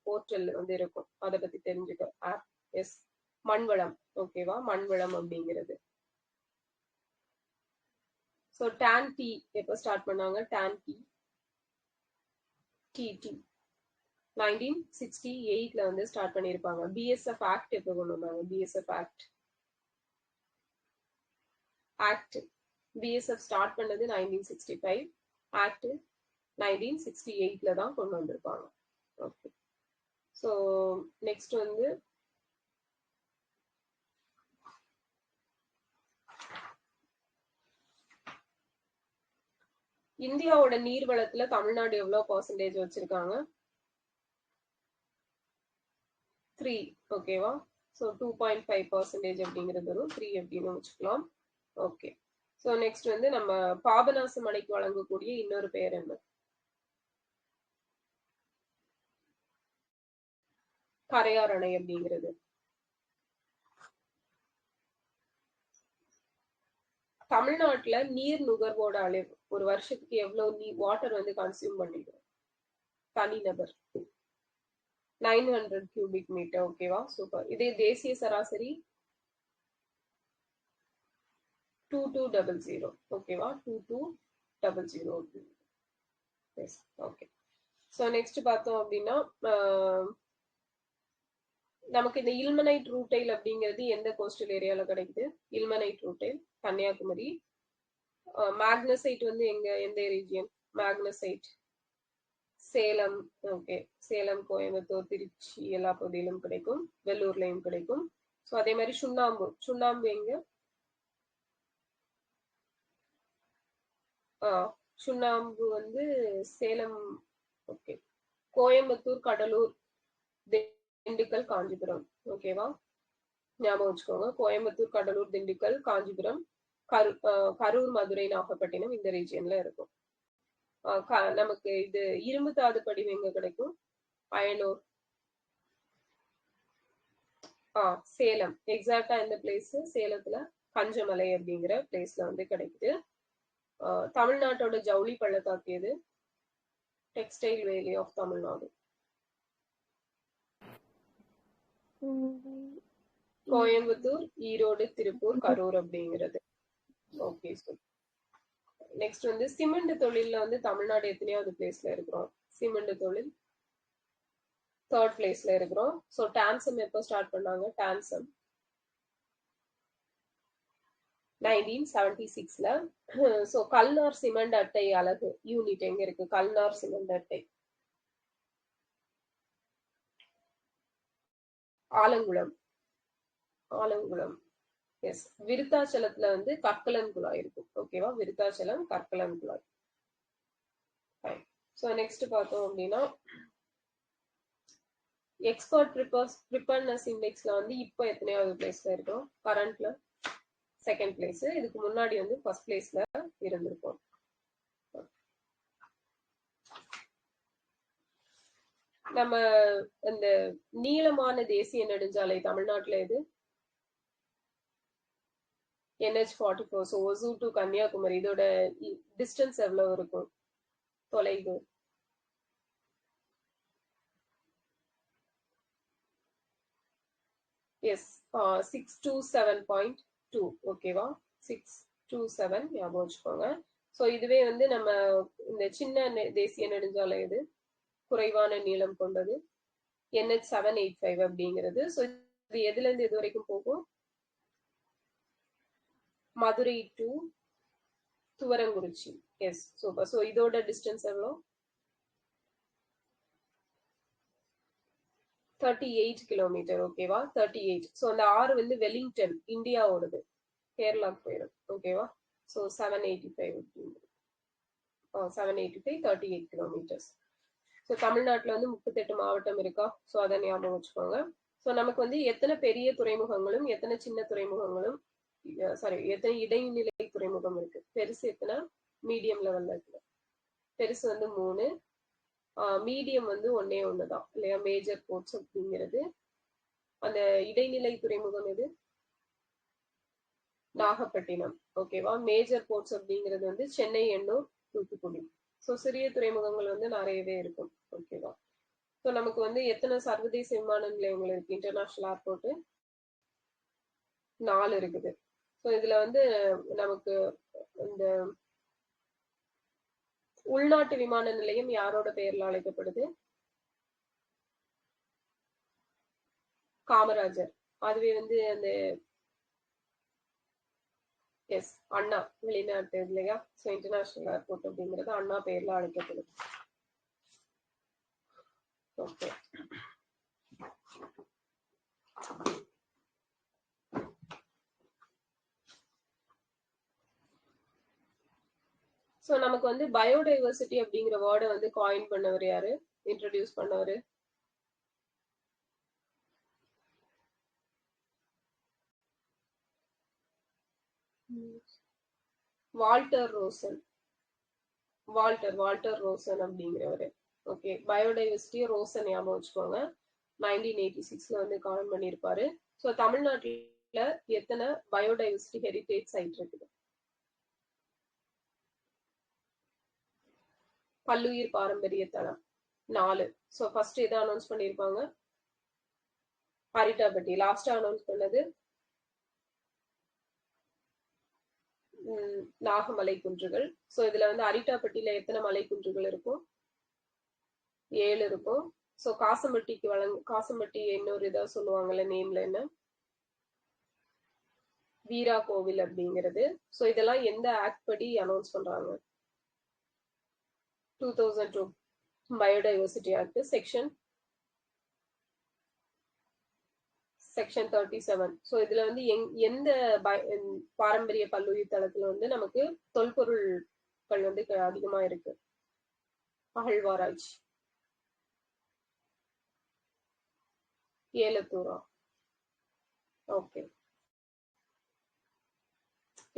போர்ட்டல் வந்து இருக்கும். அதை பத்தி தெரிஞ்சுக்க ஆப். எஸ், மண்வளம். ஓகேவா? மண்வளம் அப்படிங்கிறது. ஸோ டான் டீ எப்போ ஸ்டார்ட் பண்ணாங்க? டான் டீ டிடி 1968ல வந்து ஸ்டார்ட் பண்ணியிருப்பாங்க. பிஎஸ்எஃப் ஆக்ட் எப்போ கொண்டு வந்தாங்க? பிஎஸ்எஃப் ஆக்ட் பிஎஸ்எஃப் ஸ்டார்ட் பண்ணது 1965. ஆக்ட் 1968ல தான் கொண்டு வந்திருப்பாங்க. ஓகே. ஸோ நெக்ஸ்ட் வந்து இந்தியாவோட நீர்வளத்துல தமிழ்நாடு எவ்வளவு பர்சன்டேஜ் வச்சிருக்காங்க? 3. ஓகேவா? ஸோ 2.5% அப்படிங்கிறது வரும். 3 அப்படின்னு வச்சுக்கலாம். ஓகே. ஸோ நெக்ஸ்ட் வந்து நம்ம பாபநாசம் அணைக்கு வழங்கக்கூடிய இன்னொரு பெயர் என்ன? கரையார் அணை அப்படிங்கிறது. தமிழ்நாட்டுல நீர் நுகர்வோட அளவு ஒரு வருஷத்துக்கு எவ்வளவு வாட்டர் வந்து கன்சியூம் பண்ணிக்கிறோம் தனிநபர்? 900 cubic meter. ஓகேவா? சூப்பர். இதே தேசிய சராசரி 2200. ஓகேவா? 2200. S, okay. ஸோ நெக்ஸ்ட் பார்த்தோம் அப்படின்னா நமக்கு இந்த இல்மனைட் ரூட்டைல் அப்படிங்கிறது எந்த கோஸ்டல் ஏரியால கிடைக்குது? Ilmenite rutile Kanyakumari. மேக்னசைட் வந்து எந்த region? Magnesite Salem. Okay, Salem, Coimbatore, Trichy எல்லா பகுதியிலும் கிடைக்கும், வெள்ளூர்லயும் கிடைக்கும். ஸோ அதே மாதிரி சுண்ணாம்பு எங்க? சுண்ணாம்பு வந்து சேலம். ஓகே, கோயம்புத்தூர், கடலூர், திண்டுக்கல், காஞ்சிபுரம். ஓகேவா? ஞாபகம் வச்சுக்கோங்க. கோயம்புத்தூர், கடலூர், திண்டுக்கல், காஞ்சிபுரம், கரூர், மதுரை, நாகப்பட்டினம் இந்த ரீஜியன்ல இருக்கும். நமக்கு இது இரும்பு தாது படிவு எங்க கிடைக்கும்? அயனூர். சேலம். எக்ஸாக்டா எந்த பிளேஸ்? சேலத்துல கஞ்சமலை அப்படிங்கிற பிளேஸ்ல வந்து கிடைக்குது. தமிழ்நாட்டோட ஜவுளி பள்ளத்தாக்கு எது? Textile valley of Tamil Nadu. Coimbatore, Erode, Tiruppur, Karur அப்படிங்கிறது. Okay, sir. நெக்ஸ்ட் வந்து சிமெண்ட் தொழில்ல வந்து தமிழ்நாடு எத்தனையாவது பிளேஸ்ல இருக்கிறோம்? சிமெண்ட் தொழில் 3rd பிளேஸ்ல இருக்கிறோம். ஸோ டான்சம் எப்போ ஸ்டார்ட் பண்ணாங்க? டான்சம் 1976ல. ஸோ கல்நார் சிமெண்ட் அட்டை அலகு யூனிட் எங்க இருக்கு? கல்நார் சிமெண்ட் அட்டை ஆலங்குளம். எஸ். விருத்தாச்சலத்துல வந்து கற்கலன் குழாய் இருக்கும். ஓகேவா? விருத்தாச்சலம் கற்கலன் குழாய். ஸோ நெக்ஸ்ட் பார்த்தோம் அப்படின்னா எக்ஸ்பர்ட் ப்ரிப்பேர்னஸ் இண்டெக்ஸ்ல வந்து இப்போ எத்தனையாவது பிளேஸ்ல இருக்கும்? கரண்ட்ல 2nd பிளேஸ். இதுக்கு முன்னாடி வந்து 1st பிளேஸ்ல இருந்திருக்கும். நம்ம இந்த நீளமான தேசிய நெடுஞ்சாலை தமிழ்நாட்டுல எது? NH44. So Hosur to Kanyakumari இதோட டிஸ்டன்ஸ் எவ்வளவு இருக்கும்? தொலைவு எஸ் 627.2. ஓகேவா? 627 ஞாபகம் வச்சுக்கோங்க. ஸோ இதுவே வந்து நம்ம இந்த சின்ன தேசிய நெடுஞ்சாலை இது குறைவான நீளம் கொண்டது NH785 அப்படிங்கிறது. ஸோ இது எதுல இருந்து எது வரைக்கும் போகும்? Madurai to Thuvarankurichi. Yes, super. So இதோட டிஸ்டன்ஸ் எவ்வளோ? 38 கிலோமீட்டர். ஓகேவா? 38. ஸோ அந்த ஆறு வந்து வெலிங்டன் இந்தியாவோடது, கேரளாக்கு போயிடும். ஓகேவா? So 785 38 kilometres. ஸோ தமிழ்நாட்டில் வந்து 38 மாவட்டம் இருக்கா? ஸோ அதை ஞாபகம் வச்சுக்கோங்க. ஸோ நமக்கு வந்து எத்தனை பெரிய துறைமுகங்களும் எத்தனை சின்ன துறைமுகங்களும் எத்தனை இடைநிலை துறைமுகம் இருக்கு? பெருசு எத்தனை? மீடியம் லெவல்ல இருக்கு. பெருசு வந்து 3, மீடியம் வந்து ஒன்னே ஒண்ணுதான் இல்லையா? மேஜர் போர்ட்ஸ் அப்படிங்கிறது. அந்த இடைநிலை துறைமுகம் எது? நாகப்பட்டினம். ஓகேவா? மேஜர் போர்ட்ஸ் அப்படிங்கிறது வந்து சென்னை, எண்ணூர், தூத்துக்குடி. ஸோ சிறிய துறைமுகங்கள் வந்து நிறையவே இருக்கும். ஓகேவா? ஸோ நமக்கு வந்து எத்தனை சர்வதேச விமான நிலையங்கள் இருக்கு? இன்டர்நேஷனல் ஏர்போர்ட் 4 இருக்குது. ஸோ இதுல வந்து நமக்கு இந்த உள்நாட்டு விமான நிலையம் யாரோட பெயர்ல அழைக்கப்படுது? காமராஜர். அதுவே வந்து அந்த எஸ் அண்ணா வெளிநாட்டு இல்லையா? ஸோ இன்டர்நேஷனல் ஏர்போர்ட் அப்படிங்கிறது அண்ணா பெயர்ல அழைக்கப்படுது. ஓகே. ஸோ நமக்கு வந்து பயோடைவர்சிட்டி அப்படிங்கிற வேர்டை வந்து காயின் பண்ணவர் யாரு? இன்ட்ரடியூஸ் பண்ணவர்? Walter Roshan. Walter Roshan அப்படிங்கிறவரு. Okay, biodiversity Roshan ஞாபகம் வச்சுக்கோங்க. 1986ல வந்து காயின் பண்ணியிருப்பாரு. ஸோ தமிழ்நாட்டில் எத்தனை பயோடைவர்சிட்டி ஹெரிட்டேஜ் சைட் இருக்குது? பல்லுயிர் பாரம்பரிய தளம் 4. ஸோ ஃபர்ஸ்ட் எதை அனௌன்ஸ் பண்ணியிருப்பாங்க? அரிட்டாபட்டி. லாஸ்டா அனௌன்ஸ் பண்ணது நாகமலை குன்றுகள். ஸோ இதுல வந்து அரிட்டாபட்டியில எத்தனை மலை குன்றுகள் இருக்கும்? 7 இருக்கும். ஸோ காசம்பட்டிக்கு காசம்பட்டி இன்னொரு இதா சொல்லுவாங்கல்ல, நேம்ல என்ன? வீரா கோவில் அப்படிங்கிறது. ஸோ இதெல்லாம் எந்த ஆக்ட் படி அனௌன்ஸ் பண்றாங்க? 2002 பயோடைவர்சிட்டி ஆக்ட் செக்ஷன் 37. ஸோ இதுல வந்து எந்த பாரம்பரிய பல்லுயிர் தளத்துல வந்து நமக்கு தொல்பொருட்கள் வந்து அதிகமா இருக்கு? அகழ்வாராய்ச்சி. ஏலத்தூரா? ஓகே.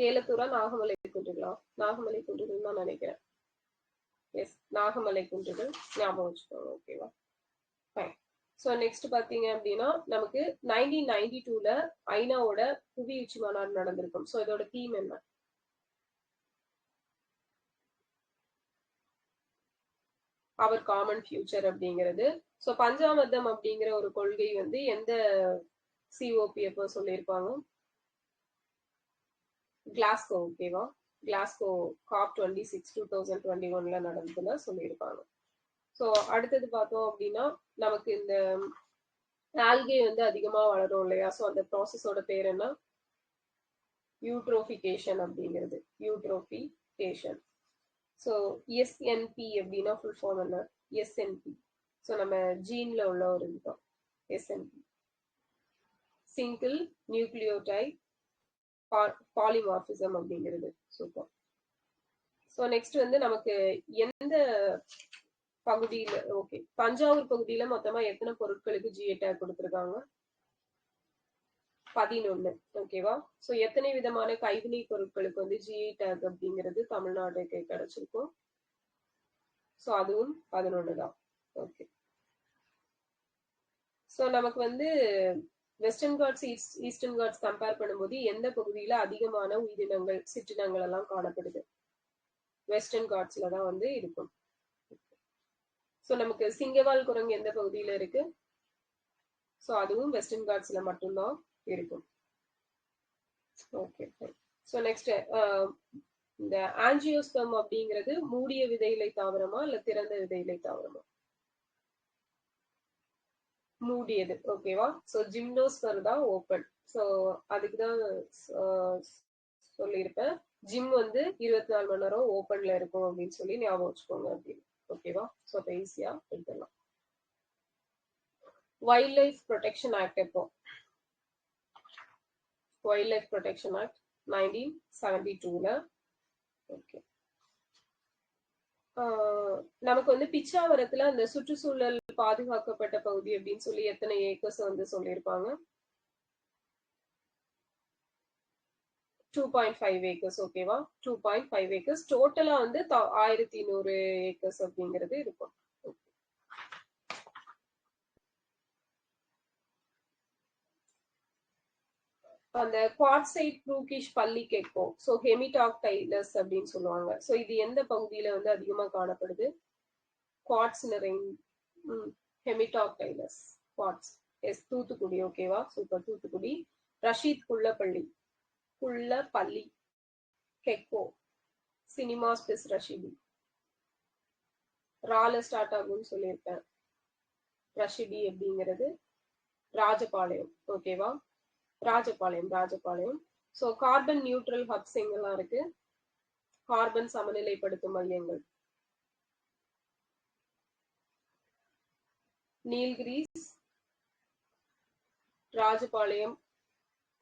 ஏலத்தூரா நாகமலை குன்றுகளா? நாகமலை குன்றுகள் தான் நினைக்கிறேன். எஸ், நாகமலை குன்றுகள் ஞாபகம் வச்சுக்கோங்க. ஓகேவா? ஃபைன். ஸோ நெக்ஸ்ட் பார்த்தீங்க அப்படின்னா நமக்கு 1992ல ஐநாவோட புவி உச்சி மாநாடு நடந்திருக்கும். ஸோ இதோட தீம் என்ன? அவர் காமன் ஃபியூச்சர் அப்படிங்கிறது. ஸோ பஞ்சாமர்தம் அப்படிங்கிற ஒரு கொள்கை வந்து எந்த சிஓபி எப்போ சொல்லியிருப்பாங்க? கிளாஸ்கோ. ஓகேவா? கிளாஸ்கோ COP 26 2021ல நடந்ததுல சொல்லியிருப்பாங்க. ஸோ அடுத்தது பார்த்தோம் அப்படின்னா நமக்கு இந்த ஆல்கே வந்து அதிகமா வளரும் இல்லையா? ஸோ அந்த ப்ராசஸோட பேர் என்ன? யூட்ரோஃபிகேஷன் அப்படிங்கிறது. யூட்ரோஃபிகேஷன். ஸோ எஸ்என்பி அப்படின்னா ஃபுல் ஃபார்ம் என்ன? எஸ்என்பி. ஸோ நம்ம ஜீன்ல உள்ள ஒரு இதுதான் எஸ்என்பி. சிங்கிள் நியூக்ளியோடைட் பாலிமார்பிசம் அப்படிங்கிறது. சூப்பர். ஸோ நெக்ஸ்ட் வந்து நமக்கு எந்த பகுதியில, ஓகே, தஞ்சாவூர் பகுதியில மொத்தமா எத்தனை பொருட்களுக்கு ஜிஐ டேக் கொடுத்துருக்காங்க? 11. ஓகேவா? ஸோ எத்தனை விதமான கைவினை பொருட்களுக்கு வந்து ஜிஐ டேக் அப்படிங்கிறது தமிழ்நாட்டுக்கு கிடைச்சிருக்கும்? ஸோ அதுவும் 11 தான். ஓகே. ஸோ நமக்கு வந்து Western Ghats Eastern Ghats compare பண்ணும்போது எந்த பகுதியில அதிகமான உயிரினங்கள் சிற்றினங்கள் எல்லாம் காணப்படுது? வெஸ்டர்ன் காட்ஸ்ல தான் வந்து இருக்கும். ஸோ நமக்கு சிங்கவால் குரங்கு எந்த பகுதியில இருக்கு? ஸோ அதுவும் வெஸ்டர்ன் காட்ஸ்ல மட்டும்தான் இருக்கும். ஓகே. ஸோ நெக்ஸ்ட் இந்த ஆஞ்சியோஸ்பெர்ம் அப்படிங்கிறது மூடிய விதையிலை தாவரமா இல்ல திறந்த விதையிலை தாவரமா? மூடியது. ஓகேவா? ஸோ ஜிம்னோஸ்பர் தான் ஓப்பன். ஸோ அதுக்குதான் சொல்லியிருப்பேன். ஜிம் வந்து 24 மணி நேரம் ஓப்பன்ல இருக்கும் அப்படின்னு சொல்லி ஞாபகம் வச்சுக்கோங்க அப்படின்னு. ஓகேவா? ஸோ அப்போ ஈஸியா எடுத்துடலாம். வைல்ட் லைஃப் ப்ரொடெக்ஷன் ஆக்ட் எப்போ? வைல்ட் லைஃப் ப்ரொடெக்ஷன் ஆக்ட் 1972ல. ஓகே. நமக்கு வந்து பிச்சாவரத்துல அந்த சுற்றுச்சூழல் பாதுகாக்கப்பட்ட பகுதி அப்படின்னு சொல்லி எத்தனை ஏக்கர்ஸ் வந்து சொல்லியிருப்பாங்க? 2.5 ஏக்கர்ஸ். ஓகேவா? 2.5 ஏக்கர்ஸ். டோட்டலா வந்து 1100 ஏக்கர்ஸ் அப்படிங்கிறது இருக்கும். அந்த குவார்ட்சைட் ப்ளூகிஷ் பல்லி கெக்கோ, ஸோ ஹெமிடாக்டைலஸ் அப்படின்னு சொல்லுவாங்க. ஸோ இது எந்த பகுதியில வந்து அதிகமா காணப்படுது? குவார்ட்ஸ் ஹெமிடாக்டைலஸ் குவார்ட்ஸ். எஸ், தூத்துக்குடி. ஓகேவா? சூப்பர். தூத்துக்குடி. ரஷீத் குள்ளப்பள்ளி குள்ளப்பள்ளி கெக்கோ சினிமா ஸ்பெஸ் ரஷிடி. ரால ஸ்டார்ட் ஆகும்னு சொல்லியிருக்கேன். ரஷிடி அப்படிங்கிறது ராஜபாளையம். ஓகேவா? Rajapalayam. So carbon neutral hubs எங்கெல்லாம் இருக்கு? கார்பன் சமநிலைப்படுத்தும் மையங்கள் நீல்கிரிஸ், ராஜபாளையம்,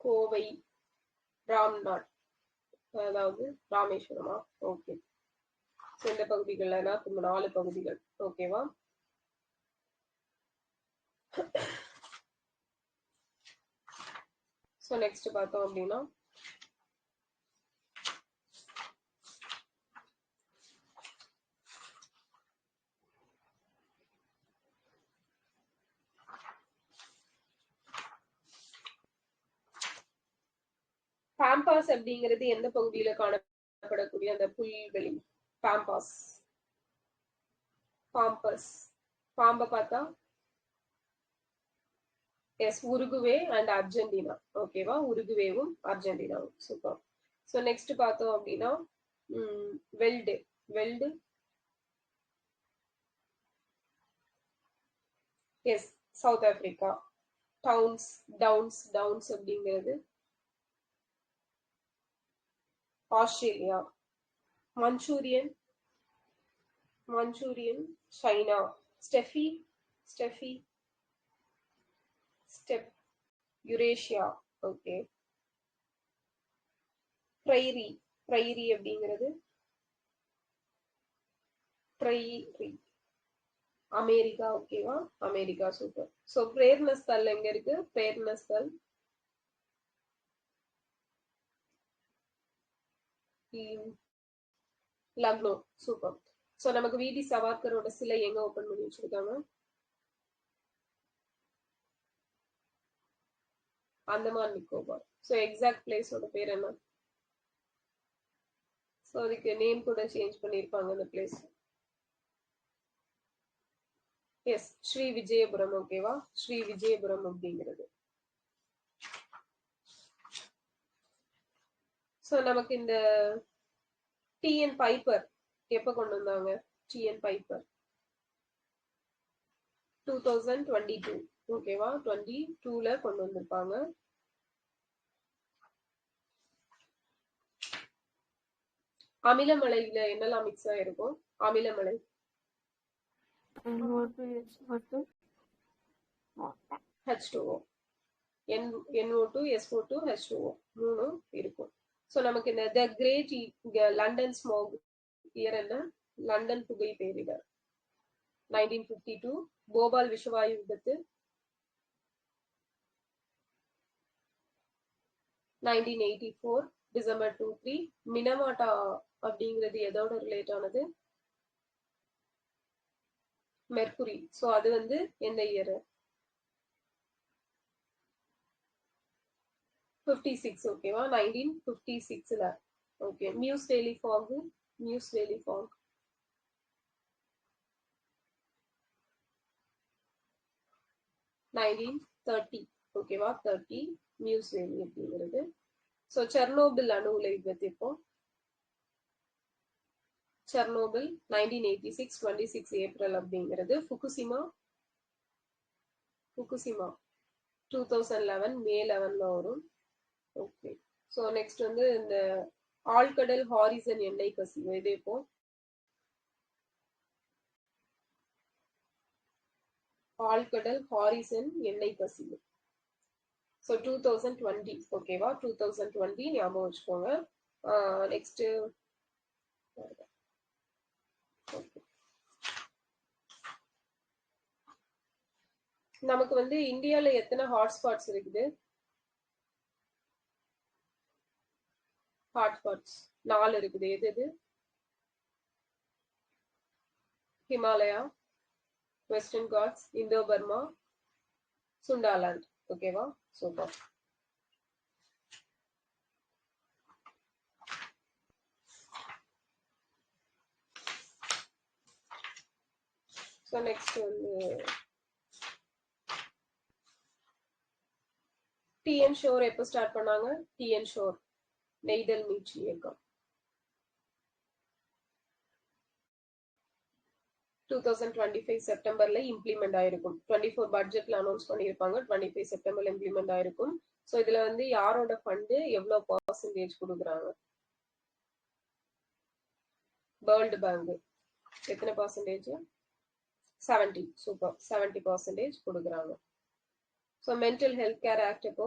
கோவை, ராம்நாட், அதாவது ராமேஸ்வரமா? ஓகே. ஸோ இந்த பகுதிகள்ல 4 பகுதிகள். ஓகேவா? ஸோ நெக்ஸ்ட் பார்த்தோம் அப்படின்னா பாம்பாஸ் அப்படிங்கிறது எந்த பகுதியில காணப்படக்கூடிய அந்த புல்வெளி? Pampas pampas. பாம்பை பார்த்தா எஸ், உருகுவே அண்ட் அர்ஜென்டினா. ஓகேவா, உருகுவேவும் அர்ஜென்டினாவும். சூப்பர். ஸோ நெக்ஸ்ட் பார்த்தோம் அப்படின்னா veld. Veld yes, South Africa. Downs, downs, downs அப்படிங்கிறது Australia. Manchurian, Manchurian China. Steppe, steppe, steppe Eurasia. Okay. Prairie, prairie அப்படிங்கிறது ப்ரைரி அமெரிக்கா. ஓகேவா, அமெரிக்கா. சூப்பர். ஸோ பிரேர்னஸ்தல் எங்க இருக்கு? பிரேர்னஸ்தல் லக்னோ. சூப்பர். ஸோ நமக்கு விடி சவார்கரோட சிலை எங்க ஓபன் பண்ணி வச்சிருக்காங்க? அந்தமான் நிக்கோபார். ஸோ எக்ஸாக்ட் பிளேஸோட பேர் என்ன? ஸோ அதுக்கு நேம் கூட சேஞ்ச் பண்ணியிருப்பாங்க அந்த பிளேஸ். எஸ், ஸ்ரீ விஜயபுரம். ஓகேவா, ஸ்ரீ விஜயபுரம் அப்படிங்கிறது. ஸோ நமக்கு இந்த டிஎன் பைப்பர் எப்ப கொண்டு வந்தாங்க? TN piper 2022. ஓகேவா, 22ல கொண்டு வந்திருப்பாங்க. அமிலமலையில என்னெல்லாம் மிக்ஸ் ஆயிருக்கும்? அமிலமலை H2O, NO2, SO2, H2O மூணும் இருக்கும். ஸோ நமக்கு இந்த the great London smog year என்ன? லண்டன் புகை பேரிடர் 1952. போபால் விஷவாயு விபத்து 1984, டிசம்பர் 23. மினமாட்டா அப்படிங்கிறது எதோட ரிலேட் ஆனது? மெர்குரி. ஸோ அது வந்து எந்த இயர்? 56. ஓகேவா, 1956ல. ஓகே. மியூஸ் டெய்லி ஃபாக், மியூஸ் டெய்லி ஃபாக் 1930. ஓகேவா, 30 மியூஸ் வேலி அப்படிங்கிறது. ஸோ செர்னோபில் அணு உலை விபத்து இப்போ? செர்னோபில் 1986, 26 ஏப்ரல் அப்படிங்கிறது. ஃபுகுசிமா, ஃபுகுசிமா 2011 மே 11ல வரும். ஓகே. ஸோ நெக்ஸ்ட் வந்து இந்த ஆழ்கடல் ஹாரிசன் எண்ணெய் கசிவு இது இப்போ? ஆழ்கடல் ஹாரிசன் எண்ணெய் கசிவு. ஸோ 2020. ஓகேவா, 2020 ஞாபகம் வச்சுக்கோங்க. நெக்ஸ்ட் நமக்கு வந்து இந்தியால எத்தனை ஹாட்ஸ்பாட்ஸ் இருக்குது? ஹாட்ஸ்பாட்ஸ் 4 இருக்குது. எது எது? ஹிமாலயா, வெஸ்டர்ன் காட்ஸ், இந்தோ பர்மா, சுண்டாலாண்ட். ஓகேவா, சூப்பர். ஸோ நெக்ஸ்ட் வந்து டிஎன் ஷோர் எப்போ ஸ்டார்ட் பண்ணாங்க? டிஎன் ஷோர் நெய்தல் மீட்சி இயக்கம் 2025 செப்டம்பர்ல இம்ப்ளிமெண்ட் ஆயிருக்கும். 24 பட்ஜெட்ல அனௌன்ஸ் பண்ணியிருப்பாங்க. 25 செப்டம்பர்ல இம்ப்ளிமெண்ட் ஆயிருக்கும். ஸோ இதுல வந்து யாரோட ஃபண்டு எவ்வளவு பர்சன்டேஜ் கொடுக்குறாங்க? World bank. எத்தனை பர்சன்டேஜ்? 70. சூப்பர், 70% கொடுக்குறாங்க. So mental health care act எப்போ?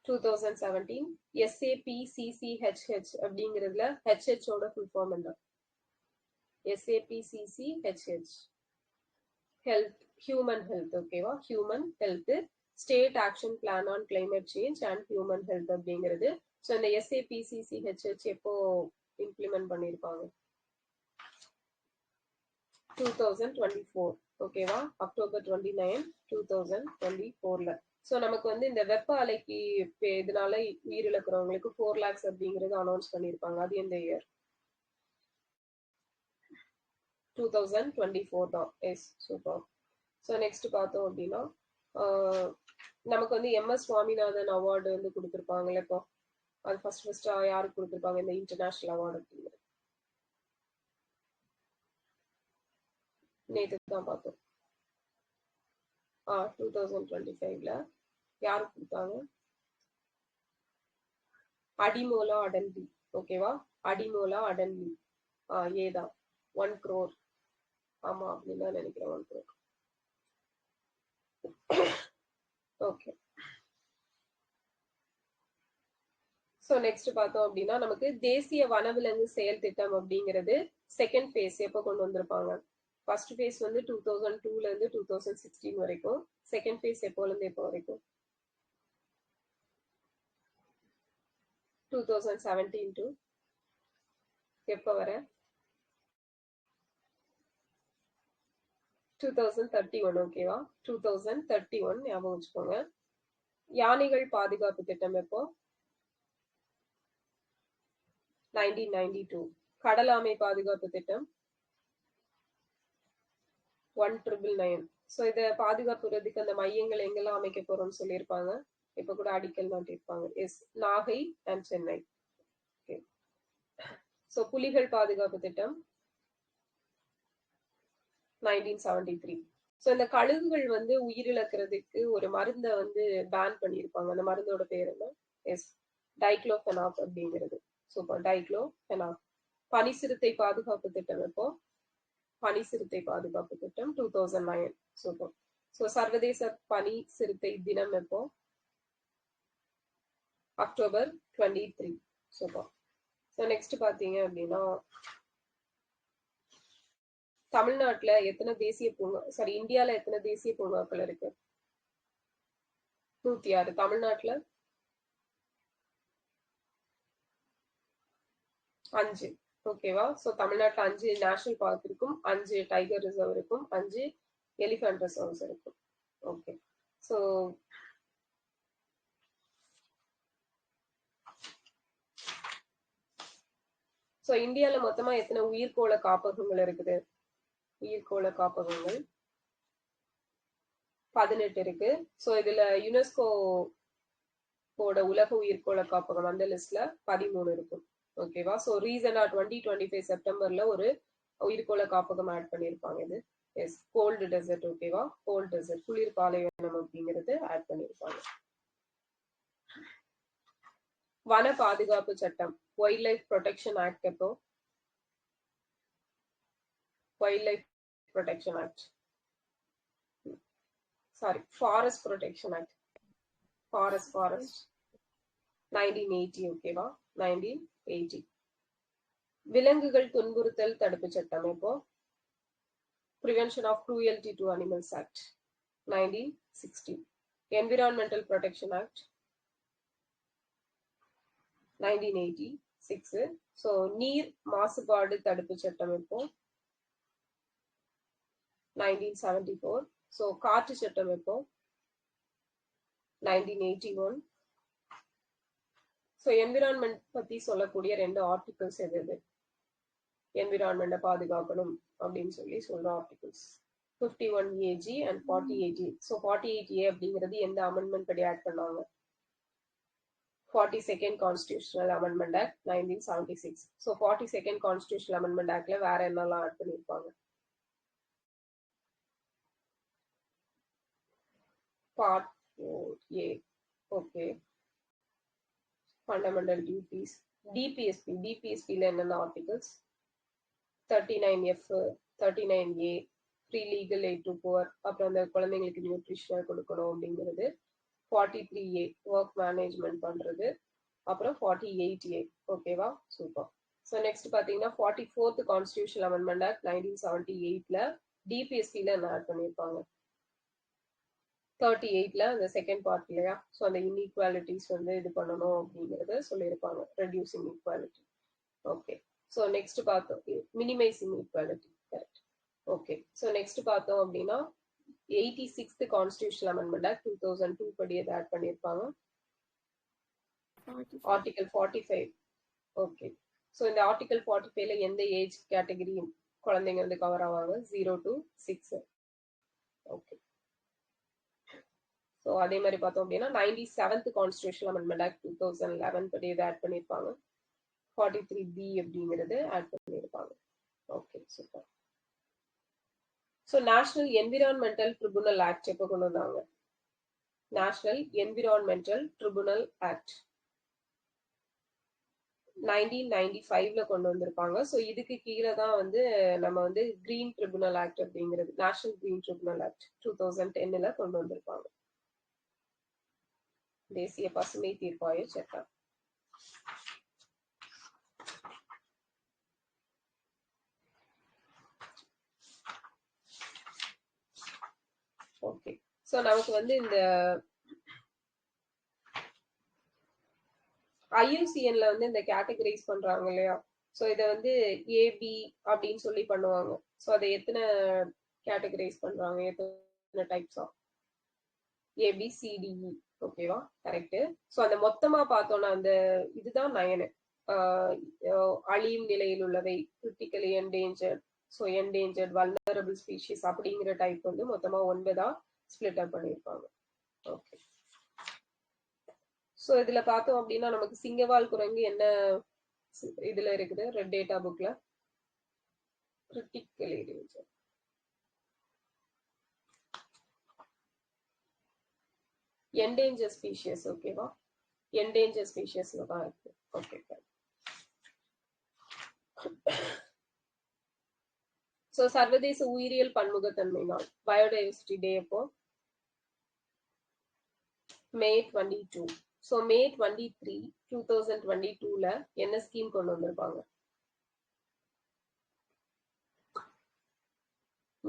2017. SAPCCHH அப்படிங்கிறதுல HH ஓட ஃபுல் ஃபார்ம் என்ன? SAPCCHH health, human health. ஓகேவா, human health state action plan on climate change and human health அப்படிங்கிறது. ஸோ இந்த SAPCCHH எப்போ இம்ப்ளிமெண்ட் பண்ணியிருப்பாங்க? 2024. ஓகேவா, அக்டோபர் 29, 2024ல. ஸோ நமக்கு வந்து இந்த வெப்ப அலைக்கு இதனால உயிரிழக்கிறவங்களுக்கு 4 lakhs அப்படிங்கிறது அனௌன்ஸ் பண்ணியிருப்பாங்க. அது எந்த இயர்? 2024 தான். S, super. ஸோ நெக்ஸ்ட் பார்த்தோம் அப்படின்னா நமக்கு வந்து எம்எஸ் சுவாமிநாதன் அவார்டு வந்து கொடுத்துருப்பாங்கல்ல இப்போ. அது ஃபர்ஸ்டா யாருக்கு கொடுத்துருப்பாங்க இந்த இன்டர்நேஷனல் அவார்டு அப்படிங்கிறது? நேற்று தான் பார்த்தோம். 2025ல யாருக்கு கொடுத்தாங்க? அடிமோலா அடல்வி. ஓகேவா? அடிமோலா அடல்வி. ஏதான் 1 crore. ஆமா அப்படின்னு தான் நினைக்கிறேன். 1 crore. ஓகே. ஸோ நெக்ஸ்ட் பார்த்தோம் அப்படின்னா நமக்கு தேசிய வனவிலங்கு செயல் திட்டம் அப்படிங்கிறது செகண்ட் ஃபேஸ் எப்போ கொண்டு வந்திருப்பாங்க? ஃபர்ஸ்ட் ஃபேஸ் வந்து 2002ல இருந்து 2016 வரைக்கும். செகண்ட் ஃபேஸ் எப்போல இருந்து எப்போ வரைக்கும்? 2017 டு எப்போ வர? 2031. ஓகேவா? 2031 ஞாபகம் வச்சுக்கோங்க. யானைகள் பாதுகாப்பு திட்டம் எப்போ? 1992. கடலாமை பாதுகாப்பு திட்டம் 1999. ஸோ இதை பாதுகாப்புறதுக்கு அந்த மையங்கள் எங்கெல்லாம் அமைக்க போறோம்னு சொல்லியிருப்பாங்க. இப்ப கூட அடிக்கல் நாட்டியிருப்பாங்க. Yes, Nagai and Chennai. Okay. So புலிகள் பாதுகாப்பு திட்டம் 1973. ஸோ இந்த கழுகுகள் வந்து உயிரிழக்கிறதுக்கு ஒரு மருந்தை வந்து பேன் பண்ணியிருப்பாங்க. அந்த மருந்தோட பேர் என்ன? எஸ், டைக்ளோஃபெனாக் அப்படிங்கிறது. Super, diclofenac. பனி சிறுத்தை பாதுகாப்பு திட்டம் எப்போ? பனி சிறுத்தை பாதுகாப்பு திட்டம் 2009. சூப்பர். ஸோ சர்வதேச பனி சிறுத்தை தினம் எப்போ? October 23. சூப்பர். ஸோ நெக்ஸ்ட் பாத்தீங்க அப்படின்னா தமிழ்நாட்டுல எத்தனை தேசிய பூங்கா, சாரி இந்தியால எத்தனை தேசிய பூங்காக்கள் இருக்கு? 106. தமிழ்நாட்டுல 5. ஓகேவா? ஸோ தமிழ்நாட்டுல 5 நேஷனல் பார்க் இருக்கும், 5 டைகர் ரிசர்வ் இருக்கும், 5 எலிஃபென்ட் ரிசர்வ்ஸ் இருக்கும். ஓகே. ஸோ ஸோ இந்தியால மொத்தமா எத்தனை உயிர்கோள காப்பகங்கள் இருக்குது? உயிர்கோள காப்பகங்கள் 18 இருக்கு. ஸோ இதுல யுனெஸ்கோட உலக உயிர்கோள காப்பகம் அந்த லிஸ்ட்ல 13 இருக்கும். ஓகேவா? ஸோ ரீசனா 2025 செப்டம்பர்ல ஒரு உயிர்கோள காப்பகம் ஆட் பண்ணியிருப்பாங்க. இது எஸ், கோல்டு டெசர்ட். ஓகேவா? கோல்டு டெசர்ட், குளிர் பாலைவனம் அப்படிங்கிறது ஆட் பண்ணியிருப்பாங்க. வன பாதுகாப்பு சட்டம், வைல்ட் லைஃப் ப்ரொடெக்ஷன் ஆக்ட் எப்போ? Wildlife protection act, sorry, forest protection act. Forest 1980. ஓகேவா? 1980. விலங்குகள் துன்புறுத்தல் தடுப்பு சட்டம் எப்போ? Prevention of Cruelty to Animals Act 1960. Environmental Protection Act 1986. So நீர் மாசுபாடு தடுப்பு சட்டம் எப்போ? 1974. ஸோ காற்று சட்டம் எப்போ? 1981. ஸோ என்விரான்மெண்ட் பத்தி சொல்லக்கூடிய 2 ஆர்டிகல்ஸ் எது? என்விரான்மெண்ட்டை பாதுகாக்கணும் அப்படின்னு சொல்லி சொல்ற articles 51AG and 48A. So 48A அப்படிங்கிறது எந்த அமெண்ட்மெண்ட் படி ஆட் பண்ணாங்க? 42nd Constitutional Amendment Act 1976. So 42nd Constitutional Amendment Actல வேற என்னெல்லாம் ஆட் பண்ணியிருப்பாங்க? Part 4A. Okay. Fundamental duties. டிபிஎஸ்பில என்னென்ன articles? 39F, 39A, free legal aid to poor, அப்புறம் அந்த குழந்தைங்களுக்கு நியூட்ரிஷன் கொடுக்கணும் அப்படிங்கிறது. 43A, ஒர்க் மேனேஜ்மெண்ட் பண்றது. அப்புறம் 48A. ஓகேவா? சூப்பர். ஸோ நெக்ஸ்ட் பாத்தீங்கன்னா 44th Constitutional Amendment Act 1978ல டிபிஎஸ்பில என்ன ஆட் பண்ணியிருப்பாங்க? 38ல அந்த செகண்ட் பார்ட் இல்லையா? ஸோ அந்த இன்இக்வாலிட்டிஸ் வந்து இது பண்ணணும் அப்படிங்கறத சொல்லியிருப்பாங்க, reducing equality. Okay. So next பார்த்தோம் minimising equality. Correct. Okay. So next பார்த்தோம் அப்படின்னா 86th Constitutional Amendment Act 2002 படி எதை ஆட் பண்ணியிருப்பாங்க? ஆர்டிகல் 45. ஓகே. ஸோ இந்த ஆர்டிகல் 45ல எந்த ஏஜ் கேட்டகரி குழந்தைங்க வந்து கவர் ஆவாங்க 0 to 6. ஓகே. ஸோ அதே மாதிரி பார்த்தோம் அப்படின்னா 97th கான்ஸ்டியூஷன் அமெண்ட்மெண்ட் ஆக்ட் 2011 படி இதை ஆட் பண்ணியிருப்பாங்க. 43B அப்படிங்கிறது ஆட் பண்ணியிருப்பாங்க. Okay, super. So national environmental tribunal act எப்போ கொண்டு வந்தாங்க? நேஷனல் என்விரான்மெண்டல் ட்ரிபுனல் ஆக்ட் 1995ல கொண்டு வந்திருப்பாங்க. ஸோ இதுக்கு கீழே தான் வந்து நம்ம வந்து கிரீன் ட்ரிபுனல் ஆக்ட் அப்படிங்கிறது, நேஷனல் கிரீன் ட்ரிபுனல் ஆக்ட் 2010ல கொண்டு வந்திருப்பாங்க. தேசிய பசுமை தீர்ப்பாய சட்டம். ஓகே. ஸோ நமக்கு வந்து இந்த IUCNல வந்து இந்த கேட்டகரைஸ் பண்றாங்க இல்லையா? ஸோ இதை வந்து ஏபி அப்படின்னு சொல்லி பண்ணுவாங்க. ஸோ அதை எத்தனை கேட்டகரைஸ் பண்றாங்க, எத்தனை டைப்ஸ் ஆஃப் ABCDE? ஓகேவா, கரெக்ட். ஸோ அந்த மொத்தமா பார்த்தோம்னா அந்த இதுதான் 9. அழியும் நிலையில் உள்ளவை, critically endangered, so endangered, vulnerable species அப்படிங்கிற டைப் வந்து மொத்தமா 9 ஸ்பிளிட் அப் பண்ணியிருப்பாங்க. ஓகே. ஸோ இதுல பார்த்தோம் அப்படின்னா நமக்கு சிங்கவால் குரங்கு என்ன இதுல இருக்குது, ரெட் டேட்டா புக்ல கிரிட்டிக்கலி என்டேஞ்சர்ட். Endanger species. ஓகேவா, என்டேஞ்சர் ஸ்பீஷியஸ்ல தான் இருக்கு. ஓகே. ஸோ சர்வதேச உயிரியல் பன்முகத்தன்மை நாள், பயோடைவர்சிட்டி டே அப்போ May 22. ஸோ May 23, 2022ல என்ன ஸ்கீம் கொண்டு வந்திருப்பாங்க?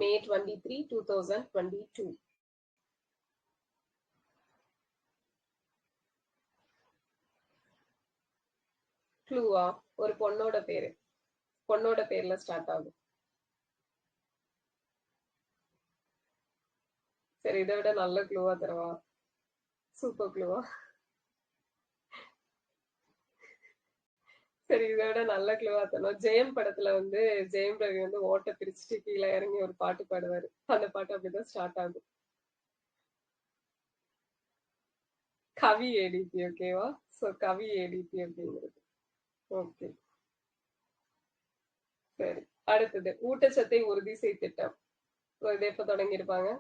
May 23, 2022. க்ளூவா? ஒரு பொண்ணோட பேரு, பொண்ணோட பேர்ல ஸ்டார்ட் ஆகும். சரி, இதை விட நல்ல க்ளூவா தரவா? சூப்பர் க்ளூவா? சரி, இதை விட நல்ல க்ளூவா தரணும். ஜெயம் படத்துல வந்து ஜெயம் ரவி வந்து ஓட்ட பிரிச்சுட்டு கீழே இறங்கி ஒரு பாட்டு பாடுவாரு. அந்த பாட்டு அப்படிதான் ஸ்டார்ட் ஆகும். கவி ஏடிபி. ஓகேவா, ஸோ கவி ஏடிபி அப்படிங்கிறது. ஓகே, சரி. அடுத்தது ஊட்டச்சத்தை உறுதி செய் திட்டம். இதை எப்ப தொடங்கியிருப்பாங்க?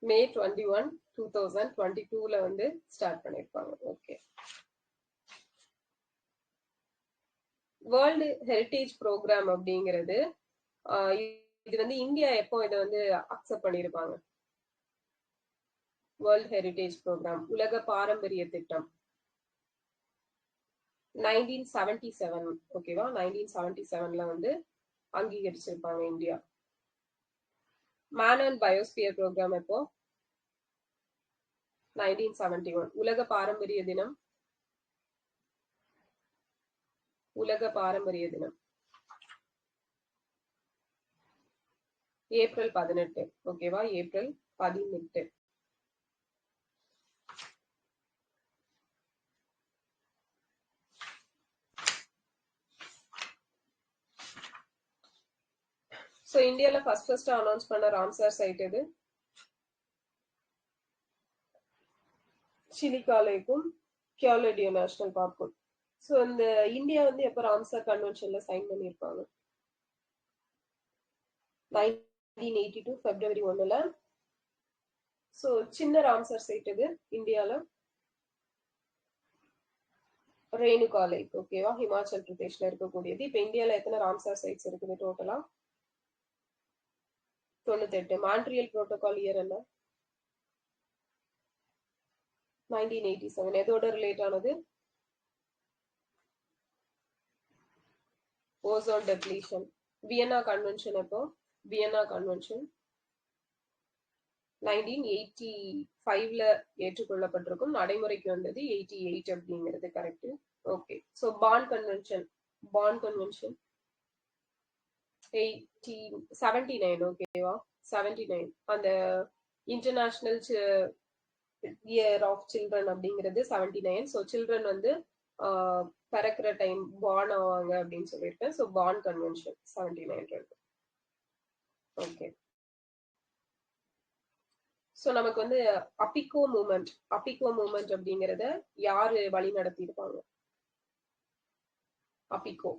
May 21, 2022ல வந்து ஸ்டார்ட் பண்ணிருப்பாங்க. ஓகே. வேர்ல்டு ஹெரிட்டேஜ் ப்ரோக்ராம் அப்படிங்கிறது இது வந்து இந்தியா எப்போ இதை வந்து அக்செப்ட் பண்ணிருப்பாங்க? வேர்ல்ட் ஹெரிட்டேஜ் ப்ரோக்ராம், உலக பாரம்பரிய திட்டம் 1977. ஓகேவா, 1977ல வந்து அங்கீகரிச்சிருப்பாங்க India. Man and biosphere programme எப்போ? 1971. உலக பாரம்பரிய தினம், உலக பாரம்பரிய தினம் April 18. ஓகேவா, April 18. ஸோ இந்தியாவில் ஃபர்ஸ்ட் அனௌன்ஸ் பண்ண ராம்சார் சைட் எது? சிலிகா லேக்கும் கியோலடியோ நேஷனல் பார்க்கும். ஸோ இந்த இந்தியா வந்து எப்போ ராம்சார் கன்வென்ஷன்ல சைன் பண்ணியிருப்பாங்க? 1982 February 1ல. ஸோ சின்ன ராம்சார் சைட் எது இந்தியாவில்? ரேணுகா லேக். ஓகேவா, ஹிமாச்சல் பிரதேஷ்ல இருக்கக்கூடியது. இப்ப இந்தியால எத்தனை ராம்சார் சைட்ஸ் இருக்குது டோட்டலா? 98. மான்ட்ரியல் புரோட்டோகால் இயர் என்ன? 1987. எதோட ரிலேட் ஆனது? Ozone depletion. வியன்னா கன்வென்ஷன் எப்போ? வியன்னா கன்வென்ஷன் 1985ல ஏற்றுக்கொள்ளப்பட்டிருக்கும். நடைமுறைக்கு வந்தது 88 அப்படிங்கிறது correct. Okay. So Bonn convention, Bonn convention 79. ஓகேவா, 79. அந்த இன்டர்நேஷனல் இயர் ஆஃப் சில்ட்ரன் அப்படிங்கிறது 79. ஸோ சில்ட்ரன் வந்து பிறக்கிற டைம் பார்ன் ஆவாங்க அப்படின்னு சொல்லியிருக்கேன். So born convention 1700. Okay. So நமக்கு வந்து அபிகோ மூமெண்ட் அப்படிங்கிறத யாரு வழி நடத்தி இருப்பாங்க? அபிகோ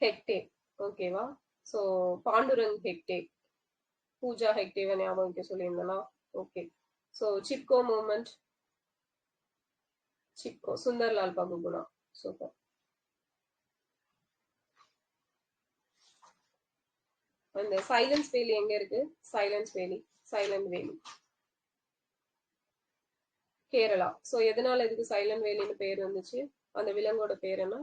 ஹெக்டே. ஓகேவா? ஸோ பாண்டுரங் ஹெக்டே, பூஜா ஹெக்டேவை ஞாபகம் வைக்க சொல்லியிருந்தனா? Okay. So Chipko movement, Chipko Sunderlal Bahuguna. Super. அந்த சைலன்ஸ் வேலி எங்க இருக்கு? சைலன்ட் வேலி கேரளா. ஸோ எதனால இதுக்கு சைலண்ட் வேலின்னு பேர் வந்துச்சு? அந்த விலங்கோட பேர் என்ன?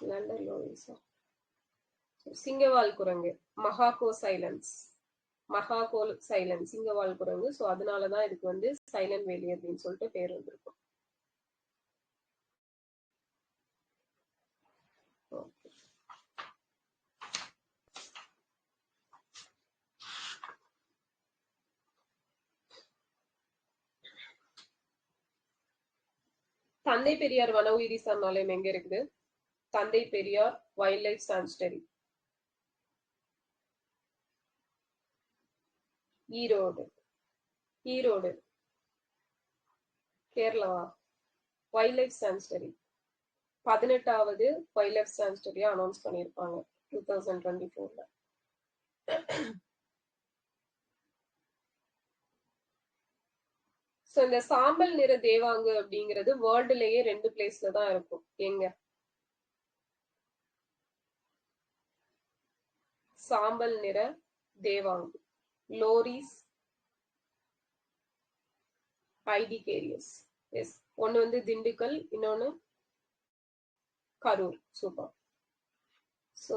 லண்டன் லோரிஸா? சிங்கவால் குரங்கு, மகாகோ சைலன்ஸ், சிங்கவால் குரங்கு. ஸோ அதனாலதான் இதுக்கு வந்து சைலண்ட் வேலி அப்படின்னு சொல்லிட்டு பேர் வந்திருக்கும். தந்தை பெரியார் வன உயிரி சரணாலயம் எங்க இருக்குது? தந்தை Periyar wild life sanctuary, Erode கேரளாவா? வைல்ட் லைஃப் சான்ச்சுரி 18வது வைல்ட் லைஃப் சான்ச்சுரியா அனௌன்ஸ் பண்ணியிருப்பாங்க 2024. சோ இந்த சாம்பல் நிற தேவாங்கு அப்படிங்கிறது வேர்ல்டுலயே 2 பிளேஸ்ல தான் இருக்கும். எங்க? சாம்பல் நிற தேவாங்கு, லோரிஸ், ஐடி கேரியர்ஸ். எஸ், ஒன்னு வந்து திண்டுக்கல், இன்னொன்னு கரூர். சூப்பர். சோ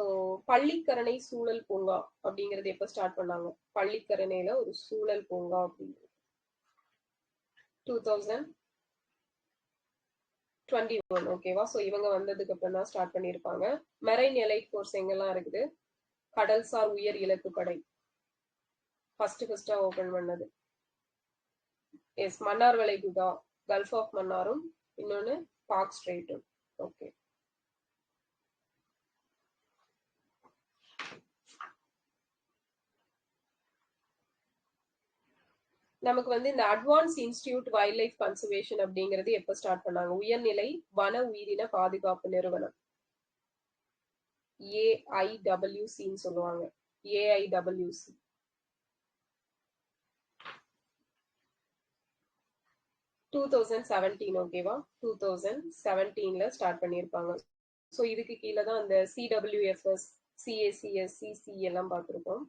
பள்ளிக்கரணை சூழல் பூங்கா அப்படிங்கறது எப்ப ஸ்டார்ட் பண்ணாங்க? பள்ளிக்கரணையில ஒரு சூழல் பூங்கா அப்படிங்கிறது 2021. ஓகேவா? சோ இவங்க வந்ததுக்கு அப்புறம் தான் ஸ்டார்ட் பண்ணிருப்பாங்க. மெரைன் எலைட் ஃபோர்ஸ் எங்கெல்லாம் இருக்குது? கடல்சார் உயர் இலக்கு படை ஃபர்ஸ்டா ஓபன் பண்ணது. எஸ், மன்னார் வளைகுடா, கல்ஃப் ஆஃப் மன்னாரும், இன்னொன்னு பார்க் ஸ்ட்ரெய்ட்டும். ஓகே. நமக்கு வந்து இந்த advance institute wild life conservation அப்படிங்கிறது எப்ப ஸ்டார்ட் பண்ணாங்க? உயர்நிலை வன உயிரின பாதுகாப்பு நிறுவனம், ஏஐடபிள்யூசின்னு சொல்லுவாங்க. ஏஐடபிள்யூசி 2017. ஓகேவா? 2017ல ஸ்டார்ட் பண்ணியிருப்பாங்க. ஸோ இதுக்கு கீழே தான் அந்த சிடபிள்யூஎஃப்எஸ், சிஏசிஎஸ், சிசி எல்லாம் பார்த்துருக்கோம்.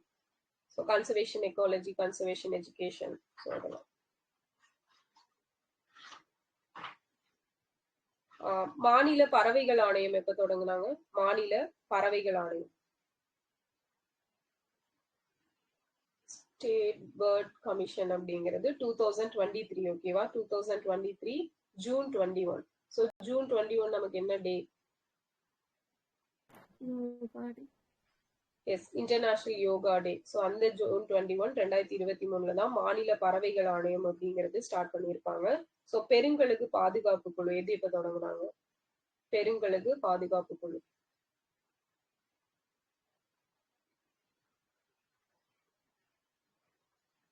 So conservation ecology, conservation education. So அதெல்லாம் மாநில பறவைகள் ஆணையம் எப்ப தொடங்குனாங்க? மாநில பறவைகள் ஆணையம், ஸ்டேட் பேர்ட் கமிஷன் அப்படிங்கிறது 2023. ஓகேவா? 2023 ஜூன் 21. ஸோ ஜூன் 21 நமக்கு என்ன டே? எஸ், இன்டர்நேஷனல் யோகா டே. ஸோ அந்த ஜூன் 21 2023 தான் மாநில பறவைகள் ஆணையம் அப்படிங்கிறது ஸ்டார்ட் பண்ணியிருப்பாங்க. ஸோ பெருங்கழுகு பாதுகாப்பு குழு எது எப்ப தொடங்குனாங்க? பெருங்கழுகு பாதுகாப்பு குழு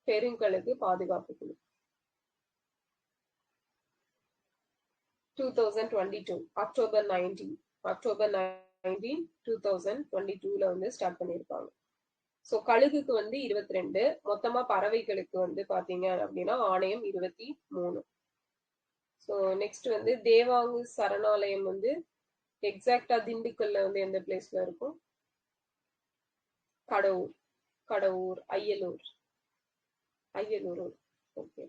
பெருங்கழுகு பாதுகாப்பு குழு 2022 அக்டோபர் 19, 2022ல வந்து ஸ்டார்ட் பண்ணியிருப்பாங்க. ஸோ கழுகுக்கு வந்து 22, மொத்தமா பறவைகளுக்கு வந்து பாத்தீங்க அப்படின்னா ஆணையம் 23. ஸோ நெக்ஸ்ட் வந்து தேவாங்கு சரணாலயம் வந்து எக்ஸாக்டா திண்டுக்கல்ல வந்து எந்த பிளேஸ்ல இருக்கும்? கடவுர், அய்யலூர். ஓகே.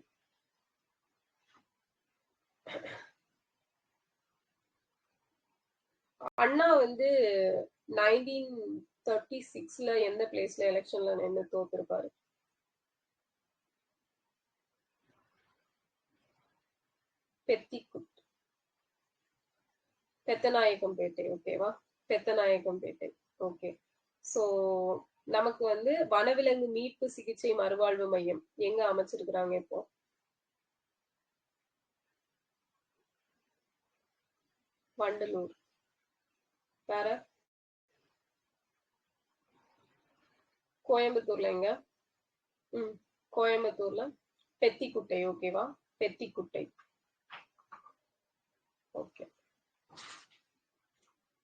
அண்ணா வந்து 1936ல எந்த பிளேஸ்ல எலெக்ஷன்ல நின்று தோத்துருப்பாரு? பெத்தநாயக்கம்பேட்டை. ஓகேவா? பெத்தநாயக்கம்பேட்டை. ஓகே. ஸோ நமக்கு வந்து வனவிலங்கு மீட்பு சிகிச்சை மறுவாழ்வு மையம் எங்க அமைச்சிருக்கிறாங்க இப்போ? வண்டலூர். வேற? கோயம்புத்தூர்ல எங்க? கோயம்புத்தூர்ல பெத்திக்குட்டை. ஓகேவா? பெத்திக்குட்டை. ஓகே.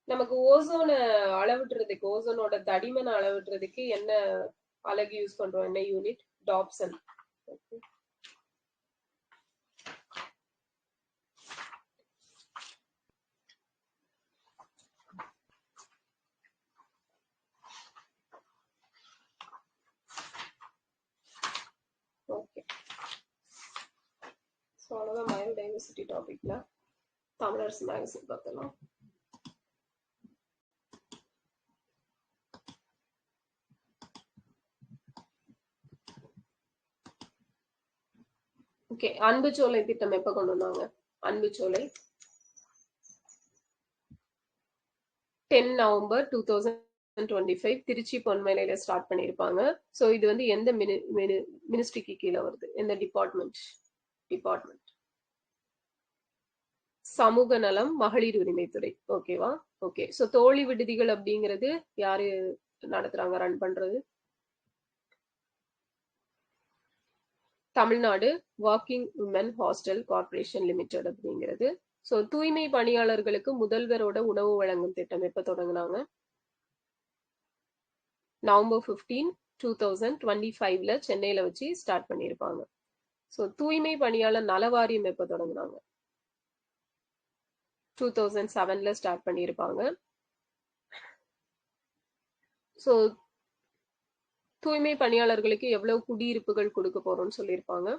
நமக்கு ஓசோன அளவிடுறதுக்கு, ஓசோனோட தடிமனை அளவிடுறதுக்கு என்ன அலகு யூஸ் பண்றோம்? என்ன unit? Dobson. Okay. Okay. So அவ்வளோதான் பயோடைவர்சிட்டி டாபிக்ல தமிழரசு மேகசின் பார்த்தலாம். ஓகே. அன்புச்சோலை திட்டம் எப்ப கொண்டு வந்தாங்க? அன்புச்சோலை 10 நவம்பர் 2025 திருச்சி பொன்மலையில ஸ்டார்ட் பண்ணியிருப்பாங்க. ஸோ இது வந்து எந்த மினிஸ்ட்ரிக்கு கீழே வருது? எந்த டிபார்ட்மெண்ட்? சமூக நலம் மகளிர் உரிமைத்துறை. ஓகேவா? ஓகே. ஸோ தோழி விடுதிகள் அப்படிங்கிறது யாரு நடத்துறாங்க, ரன் பண்றது? Tamil Nadu working woman hostel corporation limited அப்படிங்கிறது. ஸோ தூய்மை பணியாளர்களுக்கு முதல்வரோட உணவு வழங்கும் திட்டம் எப்ப தொடங்கினாங்க? நவம்பர் 15, 2025ல சென்னையில வச்சு ஸ்டார்ட் பண்ணியிருப்பாங்க. ஸோ தூய்மை பணியாளர் நல வாரியம் எப்ப தொடங்கினாங்க? 2007ல ஸ்டார்ட் பண்ணியிருப்பாங்க. ஸோ தூய்மை பணியாளர்களுக்கு எவ்வளவு குடியிருப்புகள் கொடுக்க போறோம்னு சொல்லியிருப்பாங்க?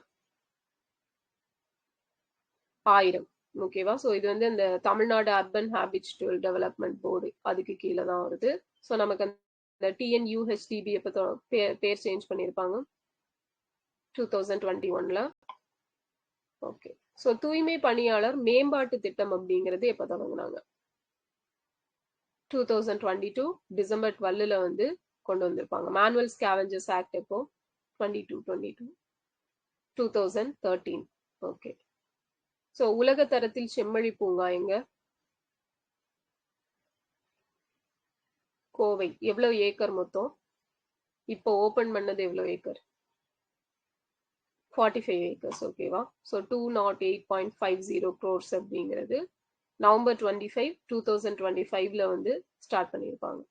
1000. ஓகேவா? ஸோ இது வந்து இந்த Tamil Nadu urban habitual development board அதுக்கு கீழே தான் வருது. ஸோ நமக்கு அந்த TNUHDB எப்போ பேர் சேஞ்ச் பண்ணியிருப்பாங்க? 2021ல. ஓகே. ஸோ தூய்மை பணியாளர் மேம்பாட்டு திட்டம் அப்படிங்கிறது எப்போ தொடங்கினாங்க? 2022 டிசம்பர் 12ல வந்து கொண்டு வந்திருப்பாங்க. மேனுவல் ஸ்கேவெஞ்சர்ஸ் ஆக்ட் எப்போ? 2013. ஓகே. ஸோ உலக தரத்தில் செம்மொழி பூங்கா எங்க? கோவை. எவ்வளவு ஏக்கர் மொத்தம்? இப்போ ஓபன் பண்ணது எவ்வளவு ஏக்கர்? 45 ஏக்கர்ஸ். ஓகேவா? ஸோ 208.50 crores அப்படிங்கிறது நவம்பர் 25, 2025ல வந்து ஸ்டார்ட் பண்ணியிருப்பாங்க.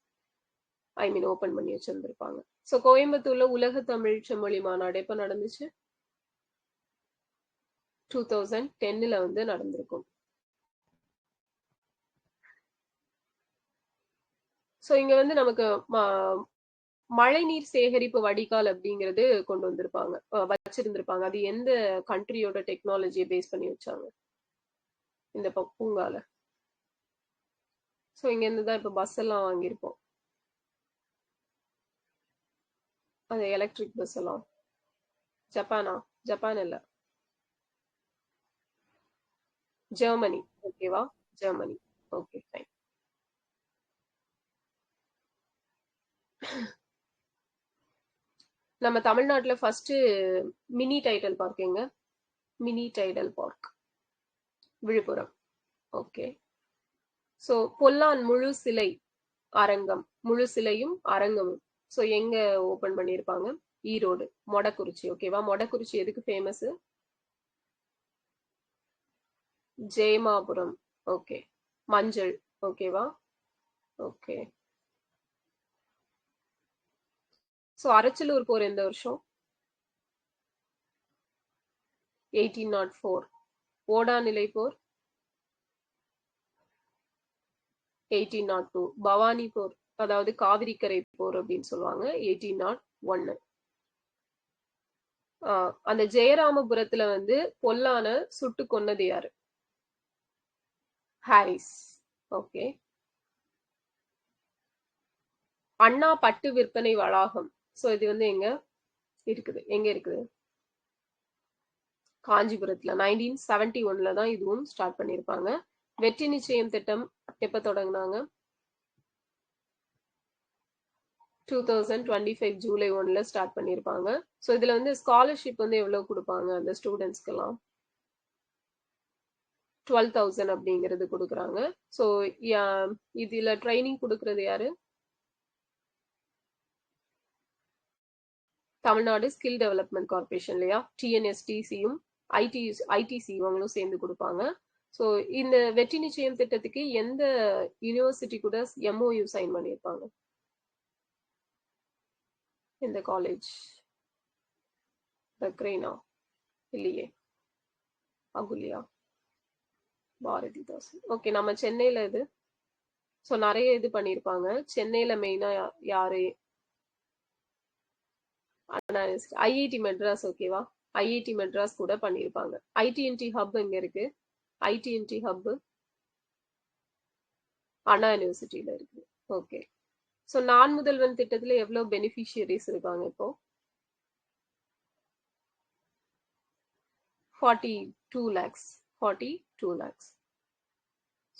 ஓபன் பண்ணி வச்சிருந்திருப்பாங்க. ஸோ கோயம்புத்தூர்ல உலக தமிழ் செம்மொழி மாநாடு எப்ப நடந்துச்சு? 2010ல வந்து நடந்திருக்கும். ஸோ இங்க வந்து நமக்கு மழைநீர் சேகரிப்பு வடிகால் அப்படிங்கிறது கொண்டு வந்திருப்பாங்க, வச்சிருந்திருப்பாங்க. அது எந்த கண்ட்ரியோட டெக்னாலஜியை பேஸ் பண்ணி வச்சாங்க இந்த பூங்கால? ஸோ இங்க இருந்து தான் இப்ப பஸ் எல்லாம் வாங்கியிருப்போம். அது எலக்ட்ரிக் பஸ் எல்லாம். ஜப்பானா? ஜப்பான் இல்ல, ஜெர்மனி. ஓகேவா? ஜெர்மனி. Okay, fine. நம்ம தமிழ்நாட்டுல ஃபர்ஸ்ட் மினி டைடல் பார்க் எங்க? Mini Tidel park Villupuram. Okay. So Pollan முழு சிலை அரங்கம், முழு சிலையும் அரங்கமும் ஸோ எங்க ஓபன் பண்ணியிருப்பாங்க? ஈரோடு, மொடக்குறிச்சி. ஓகேவா? மொடக்குறிச்சி எதுக்கு ஃபேமஸ்? ஜெயமாபுரம். ஓகே. மஞ்சள். ஓகேவா? ஓகே. ஸோ அரச்சலூர் போர் எந்த வருஷம்? 1804. ஓடாநிலை போர் 1802. பவானி போர், அதாவது காவிரிக்கரை போர் அப்படின்னு சொல்லுவாங்க, 1801. அந்த ஜெயராமபுரத்துல வந்து பொல்லான சுட்டு கொன்னது யாரு? ஹாரிஸ். ஓகே. அண்ணா பட்டு விற்பனை வளாகம் ஸோ இது வந்து எங்க இருக்குது? காஞ்சிபுரத்துல 1971ல தான் இதுவும் ஸ்டார்ட் பண்ணியிருப்பாங்க. வெற்றி நிச்சயம் திட்டம் எப்ப தொடங்கினாங்க? 2025 ஜூலை 1ல ஸ்டார்ட் பண்ணியிருப்பாங்க. ஸோ இதுல வந்து ஸ்காலர்ஷிப் வந்து எவ்வளவு கொடுப்பாங்க அந்த ஸ்டூடெண்ட்ஸ்க்கெல்லாம்? 12,000 அப்படிங்கிறது கொடுக்குறாங்க. ஸோ இதுல ட்ரைனிங் கொடுக்கறது யாரு? தமிழ்நாடு ஸ்கில் டெவலப்மெண்ட் கார்பரேஷன் இல்லையா? டிஎன்எஸ்டிசியும் ஐடிசி இவங்களும் சேர்ந்து கொடுப்பாங்க. ஸோ இந்த வெற்றி நிச்சயம் திட்டத்துக்கு எந்த யூனிவர்சிட்டி கூட எம்ஓயு சைன் பண்ணியிருப்பாங்க? இந்த காலேஜ் கிரெய்னா இல்லையே, அகுலியா, பாரதிதாசன். ஓகே, நம்ம சென்னையில இது. ஸோ நிறைய இது பண்ணியிருப்பாங்க. சென்னையில மெயினா யாரு? ஐஐடி மெட்ராஸ். ஓகேவா, ஐஐடி மெட்ராஸ் கூட பண்ணியிருப்பாங்க. ஐடிஎன்டி ஹப் எங்க இருக்கு? ஐடிஎன்டி ஹப் அண்ணா யூனிவர்சிட்டியில இருக்கு. ஓகே. ஸோ நான் முதல்வன் திட்டத்துல எவ்வளவு பெனிஃபிஷியரிஸ் இருக்காங்க இப்போ? 42 lakhs. 42 lakhs.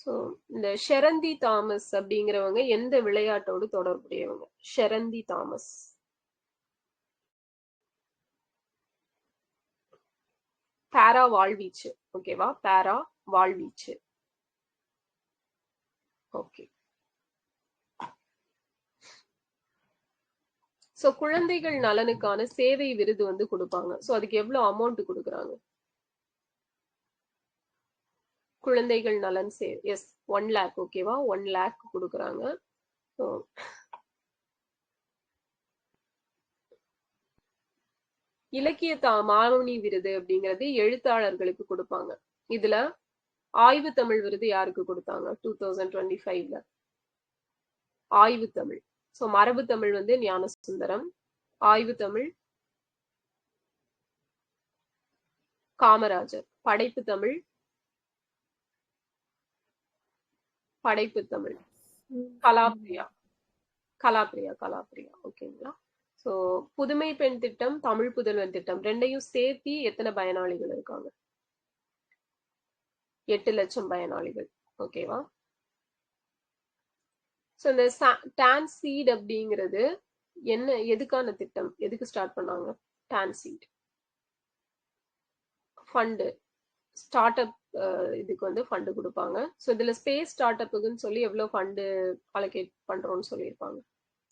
ஸோ இந்த ஷெரந்தி தாமஸ் அப்படிங்கிறவங்க எந்த விளையாட்டோடு தொடர்புடையவங்க? ஷெரந்தி தாமஸ். பாரா வாழ்வீச்சு. ஓகேவா, பாரா வாழ்வீச்சு. ஓகே. ஸோ குழந்தைகள் நலனுக்கான சேவை விருது வந்து கொடுப்பாங்க. ஸோ அதுக்கு எவ்வளவு அமௌண்ட் கொடுக்குறாங்க? குழந்தைகள் நலன் எஸ் 1 lakh. ஓகேவா, 1 lakh கொடுக்குறாங்க. ஸோ இலக்கிய மாமணி விருது அப்படிங்கிறது எழுத்தாளர்களுக்கு கொடுப்பாங்க. இதுல ஆய்வு தமிழ் விருது யாருக்கு கொடுத்தாங்க 2025ல? ஆய்வு தமிழ். ஸோ மரபு தமிழ் வந்து ஞானசுந்தரம், ஆய்வு தமிழ் காமராஜர், படைப்பு தமிழ் கலாப்ரியா. ஓகேங்களா. ஸோ புதுமை பெண் திட்டம், தமிழ் புதல்வன் திட்டம் ரெண்டையும் சேர்த்தி எத்தனை பயனாளிகள் இருக்காங்க? 8 லட்சம் பயனாளிகள். ஓகேவா. ஸோ இந்த டான் சீட் அப்படிங்கிறது என்ன, எதுக்கான திட்டம், எதுக்கு ஸ்டார்ட் பண்ணாங்க? TANSEED fund, startup இதுக்கு வந்து ஃபண்டு கொடுப்பாங்க. ஸோ இதுல ஸ்பேஸ் ஸ்டார்ட் அப்புக்குன்னு சொல்லி எவ்வளவு ஃபண்டு அலோகேட் பண்றோம்னு சொல்லியிருப்பாங்க?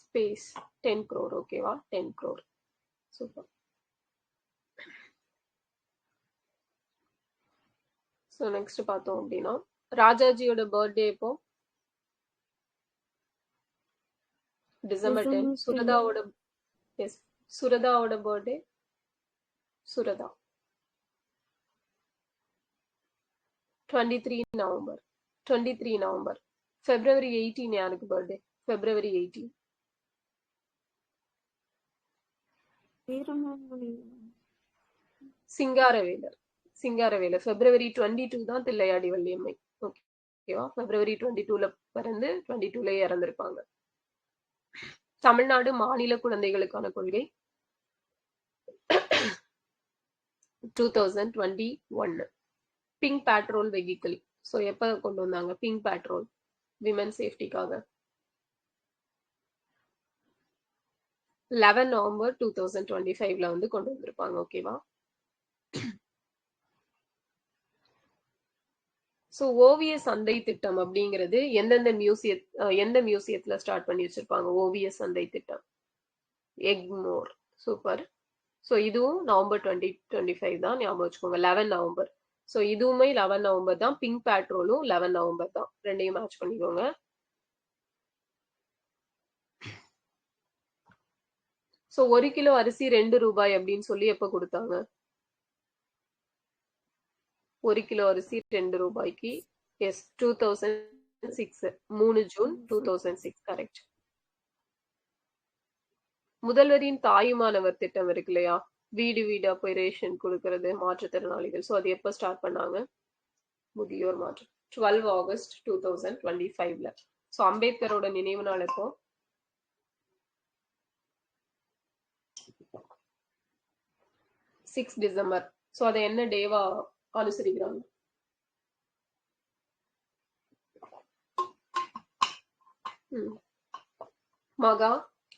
Space 10 crore. ஓகேவா, 10 crore. சூப்பர். ஸோ நெக்ஸ்ட் பார்த்தோம் அப்படின்னா ராஜாஜியோட பர்த்டே இப்போ டிசம்பர் 10. சுரதாவோட பர்த்டே சுரதா 23 நவம்பர். February 18 யாருக்கு பர்த்டே? February 18 சிங்காரவேலர். February 22 தான் தில்லையாடி வள்ளியம்மை. ஓகேவா, February 22ல பிறந்து 22ல இறந்திருப்பாங்க. தமிழ்நாடு மாநில குழந்தைகளுக்கான கொள்கை 2021. Pink patrol vehicle. ஸோ எப்ப கொண்டு வந்தாங்க பிங்க் பேட்ரோல்? விமன் சேஃப்டிக்காக 11 நவம்பர் 2025ல வந்து கொண்டு வந்திருப்பாங்க. ஓகேவா. ஸோ ஓவிய சந்தை திட்டம் அப்படிங்கிறது எந்த மியூசியத்துல ஸ்டார்ட் பண்ணி வச்சிருப்பாங்க? ஓவிய சந்தை திட்டம் எக்மோர். சூப்பர். ஸோ இதுவும் நவம்பர் 2025 தான், ஞாபகம் வச்சுக்கோங்க. 11 நவம்பர். ஸோ இதுவுமே 11 நவம்பர் தான். பிங்க் பேட்ரோலும் 11 நவம்பர் தான். ரெண்டையும் மேட்ச் பண்ணிக்கோங்க. ஸோ 1 கிலோ அரிசி 2 ரூபாய் அப்படின்னு சொல்லி எப்ப கொடுத்தாங்க? 1 கிலோ அரிசி 2 ரூபாய்க்கு எஸ் 2006. 3 ஜூன் 2006. கரெக்ட். முதல்வரின் தாயுமானவர் திட்டம் இருக்கு இல்லையா, வீடு வீடா போய் ரேஷன் கொடுக்கறது மாற்றுத்திறனாளிகள். ஸோ அது எப்ப ஸ்டார்ட் பண்ணாங்க? முதியோர் மாற்று 12 ஆகஸ்ட் 2025ல. ஸோ அம்பேத்கரோட நினைவு நாள் எப்போ? 6 டிசம்பர். ஸோ அதை என்ன டேவா அனுசரிக்கிறாங்க? மகா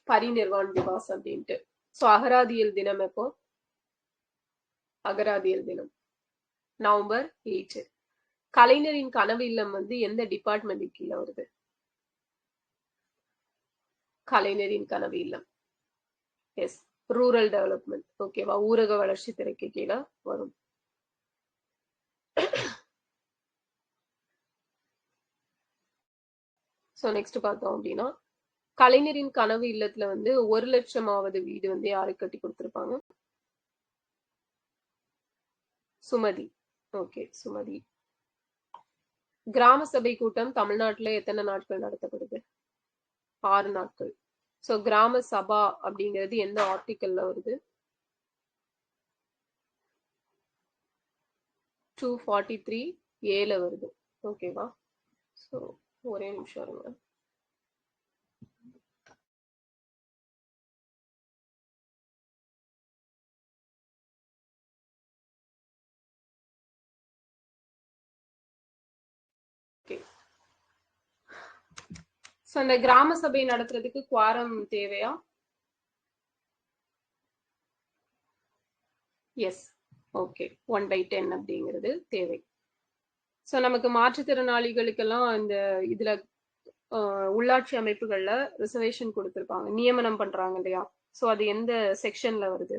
பரிநிர்வாண் திவாஸ் அப்படின்ட்டு. ஸோ அகராதியல் தினம் எப்போ? அகராதியல் தினம் நவம்பர் 8. கலைஞரின் கனவு இல்லம் வந்து எந்த டிபார்ட்மெண்ட் கீழே வருது? கலைஞரின் கனவு இல்லம் எஸ் ரூரல் டெவலப்மெண்ட். ஓகேவா, ஊரக வளர்ச்சி துறைக்கு கீழே வரும். ஸோ நெக்ஸ்ட் பார்த்தோம் அப்படின்னா, கலைஞரின் கனவு இல்லத்துல வந்து 1,00,000வது வீடு வந்து யாருக்கு கட்டி கொடுத்திருப்பாங்க? சுமதி. ஓகே, சுமதி. கிராம சபை கூட்டம் தமிழ்நாட்டுல எத்தனை நாட்கள் நடத்தப்படுது? 6 நாட்கள். ஸோ கிராம சபா அப்படிங்கிறது எந்த ஆர்டிக்கல்ல வருது? 243A வருது. ஓகேவா, ஸோ ஒரே நிமிஷம் இருங்க. ஸோ அந்த கிராம சபை நடத்துறதுக்கு குவாரம் தேவையா? எஸ். ஓகே, 1/10 அப்படிங்கிறது தேவை. ஸோ நமக்கு மாற்றுத்திறனாளிகளுக்கெல்லாம் இந்த இதுல உள்ளாட்சி அமைப்புகள்ல ரிசர்வேஷன் கொடுத்துருப்பாங்க, நியமனம் பண்றாங்க இல்லையா? ஸோ அது எந்த செக்ஷன்ல வருது?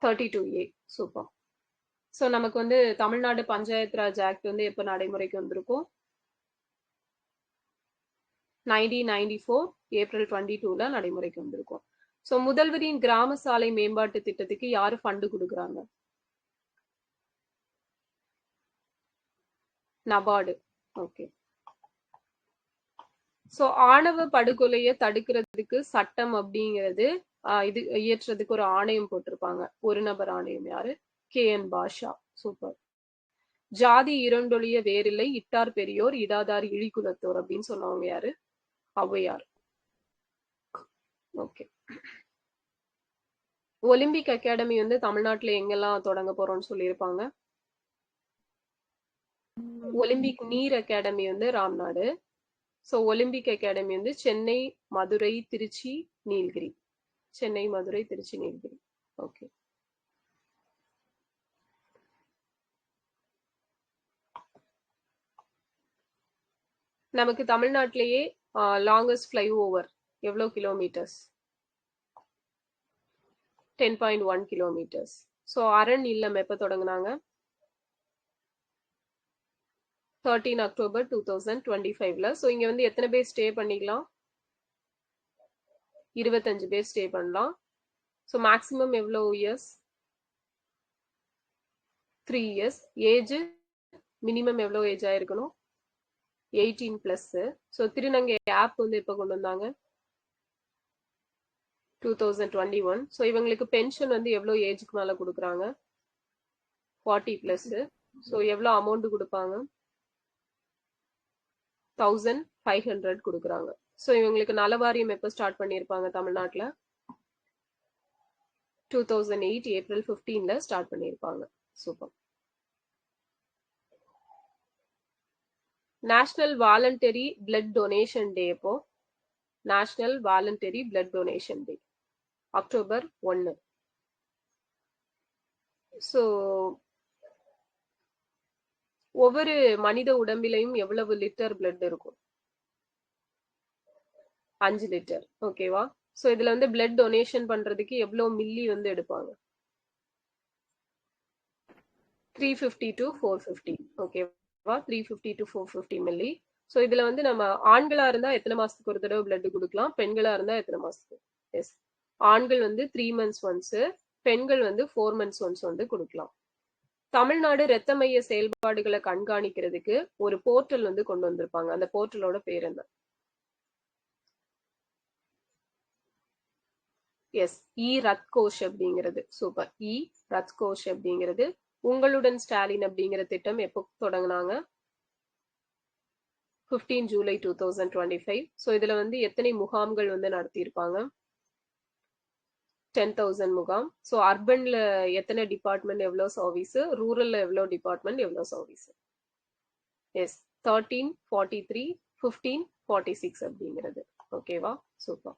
32A. சூப்பர். ஸோ நமக்கு வந்து தமிழ்நாடு பஞ்சாயத்து ராஜ் ஆக்ட் வந்து எப்போ நடைமுறைக்கு வந்திருக்கும்? 1994 ஏப்ரல் 22ல நடைமுறைக்கு வந்திருக்கும். ஸோ முதல்வரின் கிராம சாலை மேம்பாட்டு திட்டத்துக்கு யாரு ஃபண்டு கொடுக்குறாங்க? நபார்டு. ஓகே. ஸோ ஆணவ படுகொலையை தடுக்கிறதுக்கு சட்டம் அப்படிங்கிறது இது இயற்றதுக்கு ஒரு ஆணையம் போட்டிருப்பாங்க, ஒரு நபர் ஆணையம். யாரு? KN பாஷா. சூப்பர். ஜாதி இரண்டொழிய வேறில்லை, இட்டார் பெரியோர் இடாதார் இழிகுலத்தோர் அப்படின்னு சொன்னவங்க யாரு? ஔவையார். ஓகே. ஒலிம்பிக் அகாடமி வந்து தமிழ்நாட்டுல எங்கெல்லாம் தொடங்க போறோம்னு சொல்லியிருப்பாங்க? ஒலிம்பிக் நீர் அகாடமி வந்து ராம்நாடு. ஸோ ஒலிம்பிக் அகாடமி வந்து சென்னை, மதுரை, திருச்சி, நீலகிரி. சென்னை, மதுரை, திருச்சி, நீலகிரி. ஓகே. நமக்கு தமிழ்நாட்டிலேயே லாங்கஸ்ட் ஃப்ளைஓவர் எவ்வளோ கிலோமீட்டர்ஸ்? 10.1 கிலோமீட்டர்ஸ். ஸோ அரண் இல்லம் எப்போ தொடங்கினாங்க? 13 அக்டோபர் 2025ல. ஸோ இங்க வந்து எத்தனை பேர் ஸ்டே பண்ணிக்கலாம்? 25 பேர் ஸ்டே பண்ணலாம். ஸோ மேக்ஸிமம் எவ்வளோ இயர்ஸ்? 3 இயர்ஸ். ஏஜ் மினிமம் எவ்வளோ ஏஜ் ஆயிருக்கணும்? 18+. ஸோ திருநங்கை ஆப் வந்து எப்போ கொண்டு வந்தாங்க? 2021. ஸோ இவங்களுக்கு பென்ஷன் வந்து எவ்வளோ ஏஜுக்கு மேலே கொடுக்குறாங்க? 40+. ஸோ எவ்வளோ அமௌண்ட் கொடுப்பாங்க? 1500 கொடுக்குறாங்க. ஸோ இவங்களுக்கு நலவாரியம் எப்போ ஸ்டார்ட் பண்ணியிருப்பாங்க தமிழ்நாட்டில்? 2008 ஏப்ரல் 15ல ஸ்டார்ட் பண்ணியிருப்பாங்க. Super. National voluntary blood donation day எப்போ? National voluntary blood donation day October 1. So ஒவ்வொரு மனித உடம்பிலையும் எவ்வளவு லிட்டர் பிளட் இருக்கும்? 5 லிட்டர். ஓகேவா? ஸோ இதுல வந்து பிளட் டொனேஷன் பண்றதுக்கு எவ்வளவு மில்லி வந்து எடுப்பாங்க? 350 to 450. ஓகேவா? 350 to 450 மில்லி. ஸோ இதுல வந்து நம்ம ஆண்களா இருந்தா எத்தனை மாசத்துக்கு ஒரு தடவை பிளட் கொடுக்கலாம்? பெண்களா இருந்தா எத்தனை மாசத்துக்கு? எஸ், ஆண்கள் வந்து 3 months ஒன்ஸ், பெண்கள் வந்து 4 months ஒன்ஸ் வந்து கொடுக்கலாம். தமிழ்நாடு இரத்த மைய செயல்பாடுகளை கண்காணிக்கிறதுக்கு ஒரு போர்ட்டல் வந்து கொண்டு வந்திருப்பாங்க. அந்த போர்ட்டலோட பேர் என்ன? எஸ், இ ரத் கோஷ் அப்படிங்கிறது. சூப்பர். இ ரத் கோஷ் அப்படிங்கிறது. உங்களுடன் ஸ்டாலின் அப்படிங்கிற திட்டம் எப்போ தொடங்கினாங்க? 15 ஜூலை 2025. ஸோ இதுல வந்து எத்தனை முகாம்கள் வந்து நடத்தியிருப்பாங்க? 10,000 முகாம். ஸோ அர்பன்ல எத்தனை டிபார்ட்மெண்ட் எவ்வளோ சர்வீஸ்? ரூரல்ல எவ்வளோ டிபார்ட்மெண்ட் எவ்வளோ சர்வீஸ்? எஸ், 13, 43, 15, 46 அப்படிங்கிறது. ஓகேவா? சூப்பர்.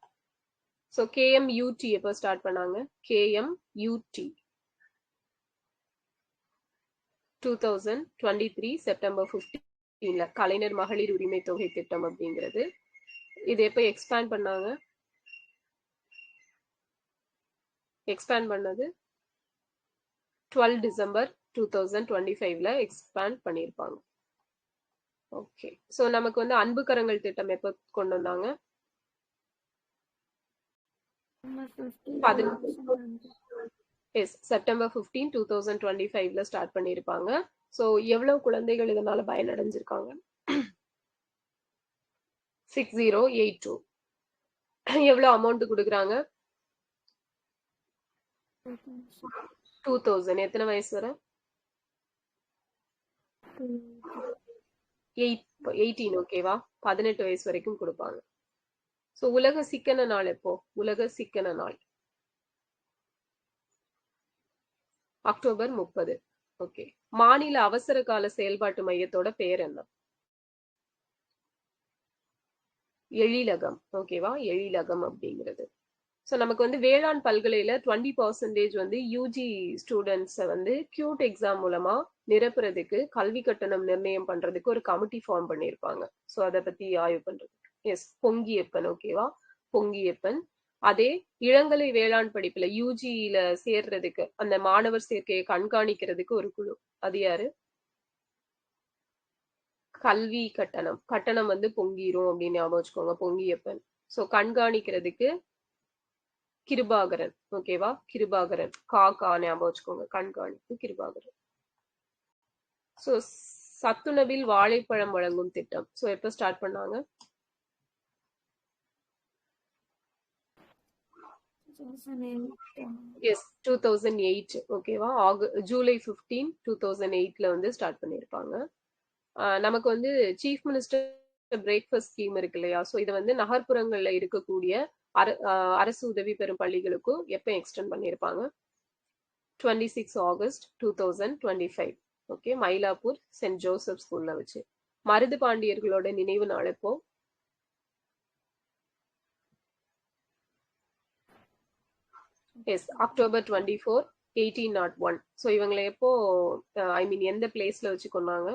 ஸோ KMUT எப்போ ஸ்டார்ட் பண்ணாங்க? KMUT 2023 செப்டம்பர் 15ல கலைஞர் மகளிர் உரிமை தொகை திட்டம் அப்படிங்கிறது. இது எப்போ எக்ஸ்பேண்ட் பண்ணாங்க? எக்ஸ்பேண்ட் பண்ணது 12 டிசம்பர் 2025ல எக்ஸ்பேண்ட் பண்ணியிருப்பாங்க. ஓகே. ஸோ நமக்கு வந்து அன்பு கரங்கள் திட்டம் எப்போ கொண்டு வந்தாங்க? செப்டம்பர் 15, 2025ல ஸ்டார்ட் பண்ணியிருப்பாங்க. ஸோ எவ்வளவு குழந்தைகள் இதனால பயனடைஞ்சிருக்காங்க? 6082. எவ்வளவு அமௌண்ட் கொடுக்குறாங்க? 2000. எத்தனை வயசு வரை? 18. ஓகேவா? 18 வயசு வரைக்கும் கொடுப்பாங்க. ஸோ உலக சிக்கன நாள் எப்போ? உலக சிக்கன நாள் அக்டோபர் 30. ஓகே. மாநில அவசர கால செயல்பாட்டு மையத்தோட பேர் என்ன? எழிலகம். ஓகேவா? எழிலகம் அப்படிங்கிறது. ஸோ நமக்கு வந்து வேளாண் பல்கலையில 20% வந்து யூஜி ஸ்டூடெண்ட்ஸை வந்து கியூட் எக்ஸாம் மூலமா நிரப்புறதுக்கு கல்வி கட்டணம் நிர்ணயம் பண்றதுக்கு ஒரு கமிட்டி ஃபார்ம் பண்ணியிருப்பாங்க. ஸோ அதை பத்தி ஆய்வு பண்றதுக்கு. எஸ், பொங்கியப்பன். ஓகேவா? பொங்கியப்பன். அதே இளங்கலை வேளாண் படிப்புல யூஜியில சேர்றதுக்கு அந்த மாணவர் சேர்க்கையை கண்காணிக்கிறதுக்கு ஒரு குழு. அது யாரு? கல்வி கட்டணம். கட்டணம் வந்து பொங்கிரும் அப்படின்னு ஞாபகம் வச்சுக்கோங்க. பொங்கியப்பன். ஸோ கண்காணிக்கிறதுக்கு கிருபாகரன். ஓகேவா? கிருபாகரன். கா ஞாபகம் வச்சுக்கோங்க. கண்காணிப்பு கிருபாகரன். ஸோ சத்துணவில் வாழைப்பழம் வழங்கும் திட்டம். ஸோ எப்போ ஸ்டார்ட் பண்ணாங்க? எஸ், 2008. ஓகேவா? ஜூலை 15, 2008ல வந்து ஸ்டார்ட் பண்ணியிருப்பாங்க. நமக்கு வந்து சீஃப் மினிஸ்டர் பிரேக்ஃபாஸ்ட் ஸ்கீம் இருக்கு இல்லையா? ஸோ இதை வந்து நகர்ப்புறங்கள்ல இருக்கக்கூடிய அரசு உதவி பெறும் பள்ளிகளுக்கும் எப்போ எக்ஸ்டெண்ட் பண்ணியிருப்பாங்க? 26 ஆகஸ்ட் 2025. ஓகே. மயிலாப்பூர் சென்ட் ஜோசப் ஸ்கூல்ல வச்சு. மருது பாண்டியர்களோட நினைவு நாள் எப்போ? S, October 24, 1801. ஸோ இவங்களை எப்போ எந்த பிளேஸ்ல வச்சு கொண்டாங்க?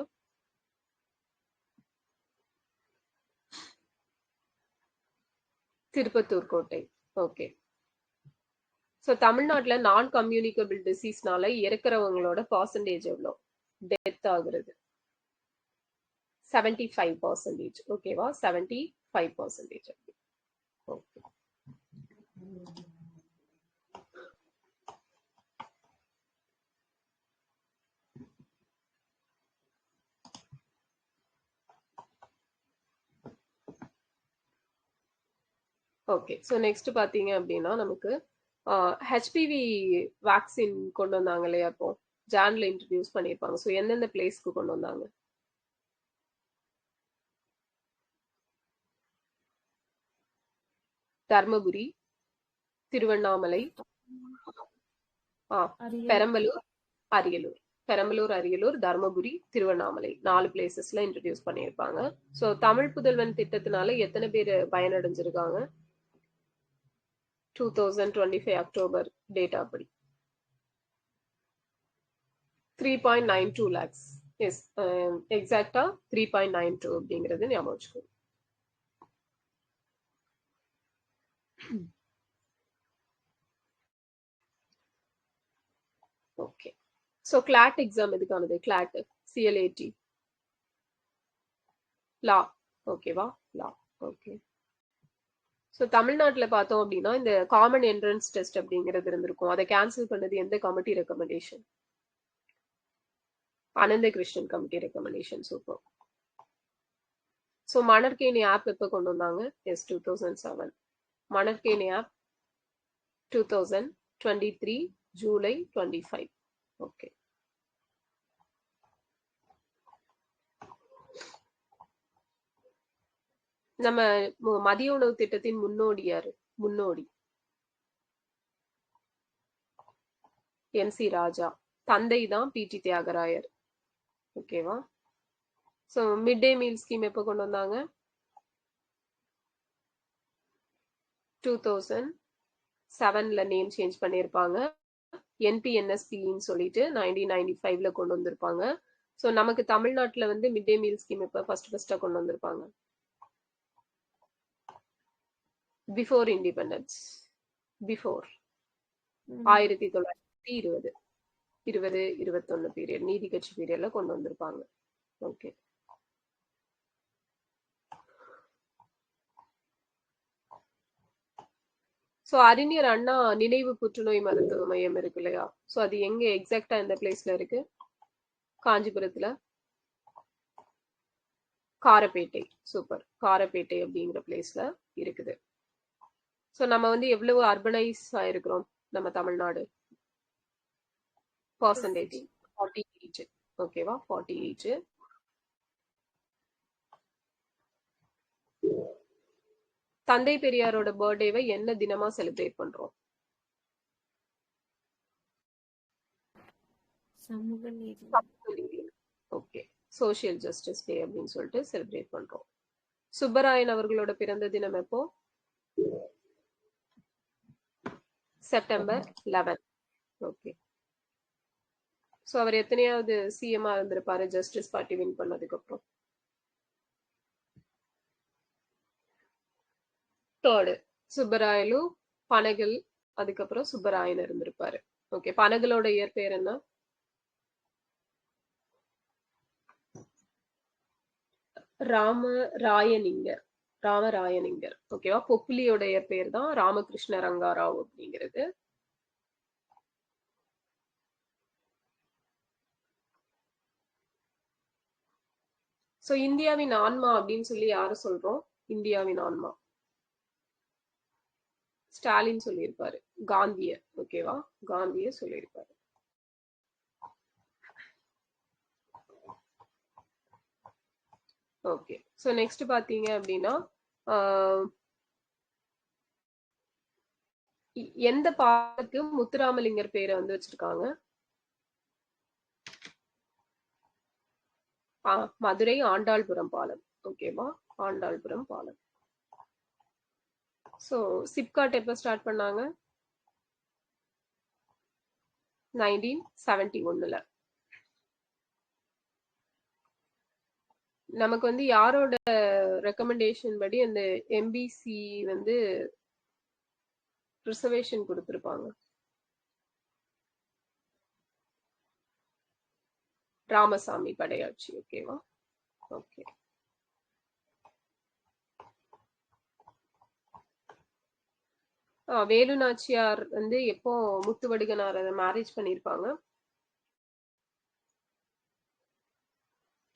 திருப்பத்தூர் கோட்டை. ஓகே. ஸோ தமிழ்நாட்டில் நான் கம்யூனிகபிள் டிசீஸ்னால இறக்குறவங்களோட பர்சன்டேஜ் எவ்வளோ? டெத் ஆகுறது 75%. ஓகேவா? 75%. ஓகே. ஓகே. ஸோ நெக்ஸ்ட் பார்த்தீங்க அப்படின்னா நமக்கு ஹெச்பிவி வேக்சின் கொண்டு வந்தாங்க இல்லையா? இப்போ ஜான்ல இன்ட்ரடியூஸ் பண்ணியிருப்பாங்க. ஸோ எந்தெந்த பிளேஸ்க்கு கொண்டு வந்தாங்க? தர்மபுரி, திருவண்ணாமலை, பெரம்பலூர், அரியலூர். பெரம்பலூர், அரியலூர், தர்மபுரி, திருவண்ணாமலை 4 பிளேசஸ்ல இன்ட்ரடியூஸ் பண்ணியிருப்பாங்க. ஸோ தமிழ் புதல்வன் திட்டத்தினால எத்தனை பேர் பயனடைஞ்சிருக்காங்க? 2025 அக்டோபர் டேட்டா படி 3.92 lakhs. எஸ், எக்ஸாக்டா 3.92 அப்படிங்கிறது ஞாபகம் வச்சுக்கோ. Okay. So CLAT exam எதுக்கானது? Claude CLAT லா. ஓகேவா? லா. ஓகே. ஸோ தமிழ்நாட்டில் பார்த்தோம் அப்படின்னா இந்த காமன் என்ட்ரன்ஸ் டெஸ்ட் அப்படிங்கிறது இருந்திருக்கும். அதை கேன்சல் பண்ணது எந்த committee recommendation? Anantha Krishnan committee recommendation. Super. So Manarkeni app எப்போ கொண்டு வந்தாங்க? Yes, 2007. Manarkeni app 2023 July 25. Okay. நம்ம மதிய உணவு திட்டத்தின் முன்னோடி யாரு? முன்னோடி MC ராஜா. தந்தை தான் PT தியாகராயர். ஓகேவா? ஸோ மிட் டே மீல் ஸ்கீம் எப்போ கொண்டு வந்தாங்க? 2007ல நேம் சேஞ்ச் பண்ணியிருப்பாங்க. என்பிஎன்எஸ்பின்னு சொல்லிட்டு 1995ல கொண்டு வந்திருப்பாங்க. ஸோ நமக்கு தமிழ்நாட்டில் வந்து மிட் டே மீல் ஸ்கீம் இப்போ ஃபர்ஸ்டா கொண்டு வந்திருப்பாங்க. பிஃபோர் இண்டிபெண்டன்ஸ், பிஃபோர் 1920 21 பீரியட், நீதி கட்சி பீரியட்ல கொண்டு வந்திருப்பாங்க. ஓகே. ஸோ அறிஞர் அண்ணா நினைவு புற்றுநோய் மருத்துவ மையம் இருக்கு இல்லையா? ஸோ அது எங்க எக்ஸாக்டா எந்த பிளேஸ்ல இருக்கு? காஞ்சிபுரத்துல காரப்பேட்டை. சூப்பர். காரப்பேட்டை அப்படிங்கிற பிளேஸ்ல இருக்குது. ஸோ நம்ம வந்து எவ்வளவு அர்பனைஸ் ஆயிருக்கிறோம் நம்ம தமிழ்நாடு? பர்சன்டேஜ் 48. ஓகேவா? 48. தந்தை பெரியாரோட பர்த்டேவை என்ன தினமா செலிப்ரேட் பண்றோம்? சமூக நீதி. ஓகே. சோஷியல் ஜஸ்டிஸ் டே அப்படின்னு சொல்லிட்டு செலிப்ரேட் பண்றோம். சுப்பராயன் அவர்களோட பிறந்த தினம் எப்போ? செப்டம்பர் 11. ஓகே. ஸோ அவர் எத்தனையாவது சிஎம்ஆ இருந்திருப்பாரு ஜஸ்டிஸ் பார்ட்டி வின் பண்ணதுக்கு அப்புறம்? 3rd. சுப்பராயலு, பனகல், அதுக்கப்புறம் சுப்பராயன் இருந்திருப்பாரு. ஓகே. பனகலோட இயற்பெயர் என்ன? ராமராயனிங்கர். ராமராயனிங்கர். ஓகேவா? பொப்புலியோட இயற்பெயர் தான் ராமகிருஷ்ண ரங்காராவ் அப்படிங்கிறது. சோ இந்தியாவின் ஆன்மா அப்படின்னு சொல்லி யாரு சொல்றோம்? இந்தியாவின் ஆன்மா ஸ்டாலின் சொல்லியிருப்பாரு. காந்திய. ஓகேவா? காந்திய சொல்லியிருப்பாரு. ஓகே. சோ நெக்ஸ்ட் பாத்தீங்க அப்படின்னா எந்த பாலத்துக்கு முத்துராமலிங்கர் பேரை வந்து வச்சிருக்காங்க? மதுரை ஆண்டாள்புரம் பாலம். ஓகேவா? ஆண்டாள்புரம் பாலம். சோ சிப்காட் எப்ப ஸ்டார்ட் பண்ணாங்க? 1971ல. நமக்கு வந்து யாரோட ரெக்கமெண்டேஷன் படி அந்த எம்பிசி வந்து ரிசர்வேஷன் கொடுத்திருப்பாங்க? ராமசாமி படையாட்சி. ஓகேவா? ஓகே. வேலு நாச்சியார் வந்து எப்போ முத்துவடுகனார் மேரேஜ் பண்ணிருப்பாங்க?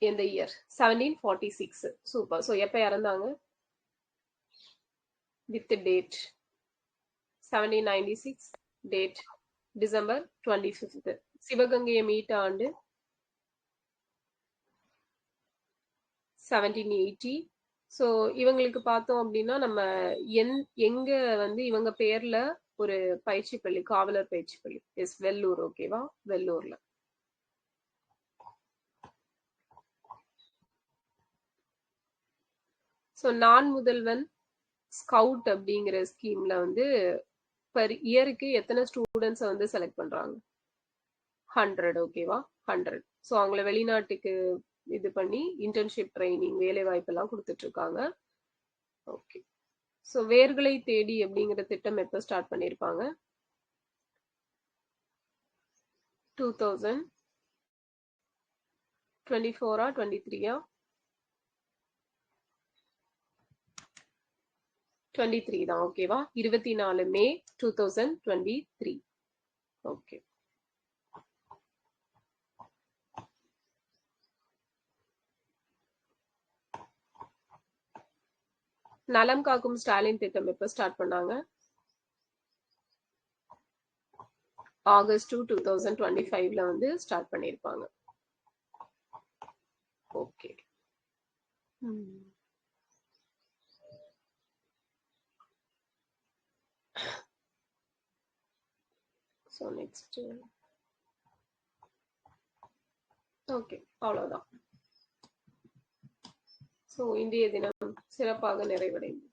எந்த இயர்? 1746. சூப்பர். சோ எப்ப இறந்தாங்க? With date 1796. Date December 25. சிவகங்கையை மீட்ட ஆண்டு 1780. ஸோ இவங்களுக்கு பார்த்தோம் அப்படின்னா நம்ம எங்க வந்து இவங்க பேர்ல ஒரு பயிற்சி பள்ளி, காவலர் பயிற்சி பள்ளி எஸ் வெள்ளூர். ஓகேவா? வெள்ளூர்ல. ஸோ நான் முதல்வன் ஸ்கவுட் அப்படிங்கிற ஸ்கீம்ல வந்து பர் இயருக்கு எத்தனை ஸ்டூடெண்ட்ஸை வந்து செலக்ட் பண்றாங்க? 100. ஓகேவா? 100. ஸோ அவங்கள வெளிநாட்டுக்கு இது பண்ணி இன்டர்ன்ஷிப் ட்ரைனிங், வேலை வாய்ப்பு எல்லாம் கொடுத்துட்டு இருக்காங்க. ஓகே. ஸோ வேர்களை தேடி அப்படிங்கிற திட்டம் எப்போ ஸ்டார்ட் பண்ணிருப்பாங்க? 2024 23 23 தான். ஓகேவா? 24 மே 2023. ஓகே. நலம் காக்கும் ஸ்டாலின் திட்டம் எப்ப ஸ்டார்ட் பண்ணாங்க? ஆகஸ்ட் 2025ல வந்து ஸ்டார்ட் பண்ணிருப்பாங்க. ஓகே. ஸோ நெக்ஸ்ட் ஓகே, அவ்வளவுதான். ஸோ இந்திய தினம் சிறப்பாக நிறைவடைந்தது.